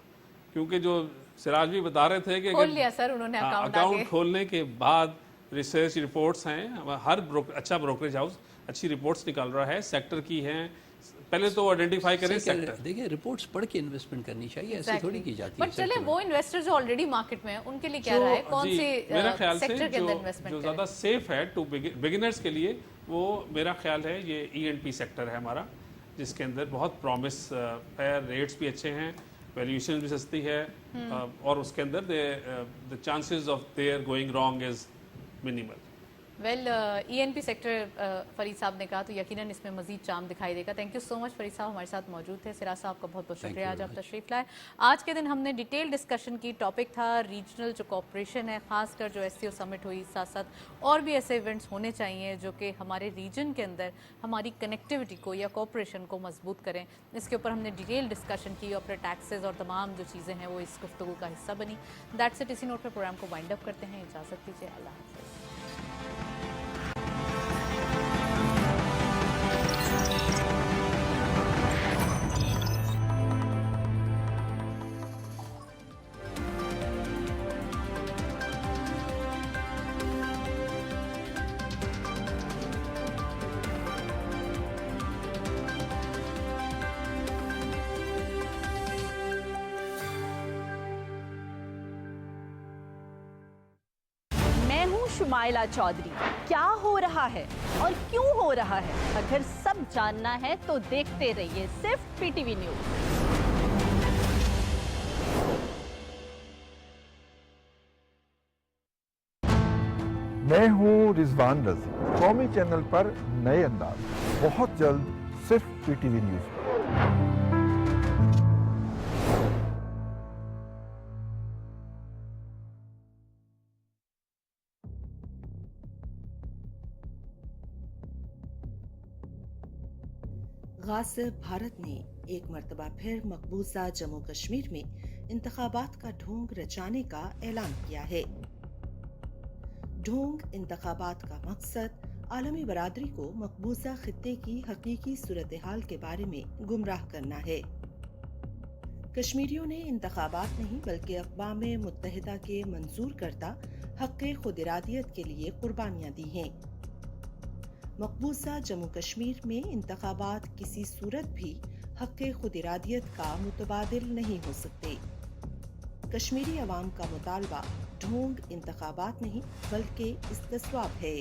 क्योंकि जो सिराज भी बता रहे थे कि खोल लिया सर उन्होंने अकाउंट खोलने के बाद रिसर्च रिपोर्ट्स हैं, हर अच्छा ब्रोकरेज हाउस अच्छी रिपोर्ट्स निकाल रहा है, सेक्टर की हैं, पहले तो आइडेंटिफाई करें सेक्टर। देखिए रिपोर्ट्स पढ़ के इन्वेस्टमेंट करनी चाहिए, ऐसे थोड़ी की जाती है। बट चले वो इन्वेस्टर जो ऑलरेडी मार्केट में है उनके लिए क्या रहा है, कौन सी मेरा ख्याल से सेक्टर के अंदर इन्वेस्टमेंट जो ज़्यादा सेफ है टू बिगिनर्स के लिए, वो मेरा ख्याल है ये ENP सेक्टर है हमारा, जिसके अंदर बहुत प्रॉमिस है, रेट्स भी अच्छे हैं, वैल्यूएशन भी सस्ती है, और उसके अंदर the chances of their going wrong is minimal. Well ENP sector Farid साहब ने कहा तो यकीनन इसमें मजीद चाम दिखाई देगा। Thank you so much Farid साहब, हमारे साथ मौजूद थे। सिराज साहब का बहुत बहुत शुक्रिया, आज आप तशरीफ लाए। आज के दिन हमने डिटेल डिस्कशन की, टॉपिक था रीजनल जो कॉपरेशन है, खासकर जो SCO समिट हुई, साथ साथ और भी ऐसे इवेंट्स होने चाहिए जो कि हमारे रीजन के अंदर हमारी कनेक्टिविटी को या कॉपरेशन को मजबूत करें। इसके ऊपर हमने डिटेल डिस्कशन की और फिर टैक्सेस और तमाम जो चीज़ें हैं वो इस गुफ्तगू का हिस्सा बनी। दैट्स इट, इसी नोट पर प्रोग्राम को वाइंड अप करते हैं। इजाज़त दीजिए, अल्लाह हाफ़िज़। शुमाइला चौधरी, क्या हो रहा है और क्यों हो रहा है, अगर सब जानना है तो देखते रहिए सिर्फ PTV न्यूज़। मैं हूँ रिजवान रज़ी, कौमी चैनल पर नए अंदाज, बहुत जल्द सिर्फ PTV न्यूज़ पर। गासिब भारत ने एक मरतबा फिर मकबूजा जम्मू कश्मीर में इंतखाबात का ढोंग रचाने का ऐलान किया है। ढोंग इंतखाबात का मकसद आलमी बरादरी को मकबूजा खित्ते की हकीकी सूरत हाल के बारे में गुमराह करना है। कश्मीरियों ने इंतखाबात नहीं बल्कि अक़वाम मुत्तहिदा के मंजूर करदा हक़ खुद इरादियत के लिए कुर्बानियां दी हैं। मकबूजा जम्मू कश्मीर में इंतखाबात किसी सूरत भी हक खुद इरादियत का मुतबादिल नहीं हो सकते। कश्मीरी अवाम का मुतालबा ढोंग इंतखाबात नहीं बल्कि इस्तिस्वाब है।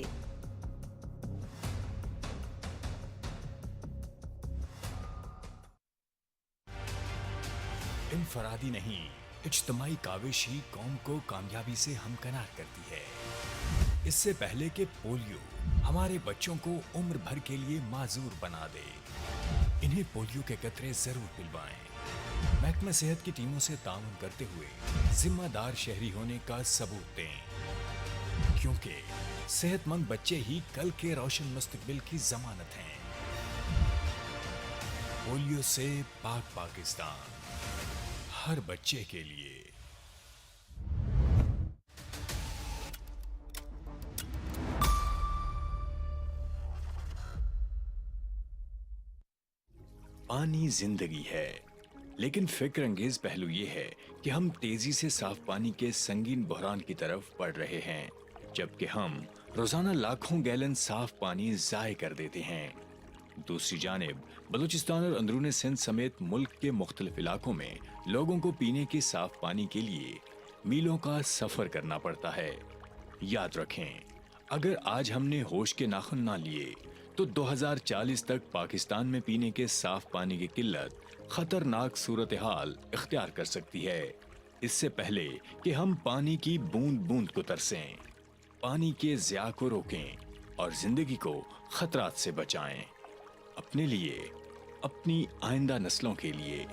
इनफरादी नहीं, इज्तमाई काविश ही कौम को कामयाबी से हमकनार करती है। इससे पहले कि पोलियो हमारे बच्चों को उम्र भर के लिए माजूर बना दे, इन्हें पोलियो के कतरे जरूर पिलवाएं। महकमा सेहत की टीमों से ताउन करते हुए जिम्मेदार शहरी होने का सबूत दें, क्योंकि सेहतमंद बच्चे ही कल के रोशन मुस्तकबिल की जमानत हैं। पोलियो से पाक पाकिस्तान, हर बच्चे के लिए। पानी जिंदगी है, लेकिन फिक्र अंगेज पहलू ये है कि हम तेजी से साफ पानी के संगीन बहरान की तरफ बढ़ रहे हैं, जबकि हम रोजाना लाखों गैलन साफ पानी जाय कर देते हैं। दूसरी जानिब बलूचिस्तान और अंदरूनी सिंध समेत मुल्क के मुख्तलिफ इलाकों में लोगों को पीने के साफ पानी के लिए मीलों का सफर करना पड़ता है। याद रखें, अगर आज हमने होश के नाखुन ना लिए तो 2040 तक पाकिस्तान में पीने के साफ पानी की किल्लत खतरनाक सूरत हाल इख्तियार कर सकती है। इससे पहले कि हम पानी की बूंद बूंद को तरसें, पानी के ज़िया को रोकें और जिंदगी को खतरात से बचाएं, अपने लिए, अपनी आइंदा नस्लों के लिए।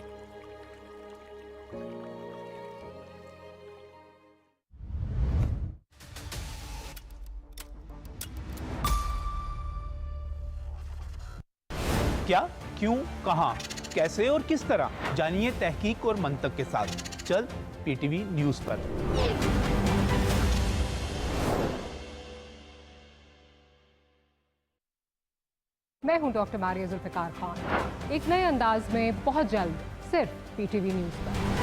क्या, क्यों, कहां, कैसे और किस तरह, जानिए तहकीक और मंतक के साथ जल्द पीटीवी न्यूज पर। मैं हूं डॉक्टर मारिया जुल्फिकार खान, एक नए अंदाज में बहुत जल्द सिर्फ पीटीवी न्यूज पर।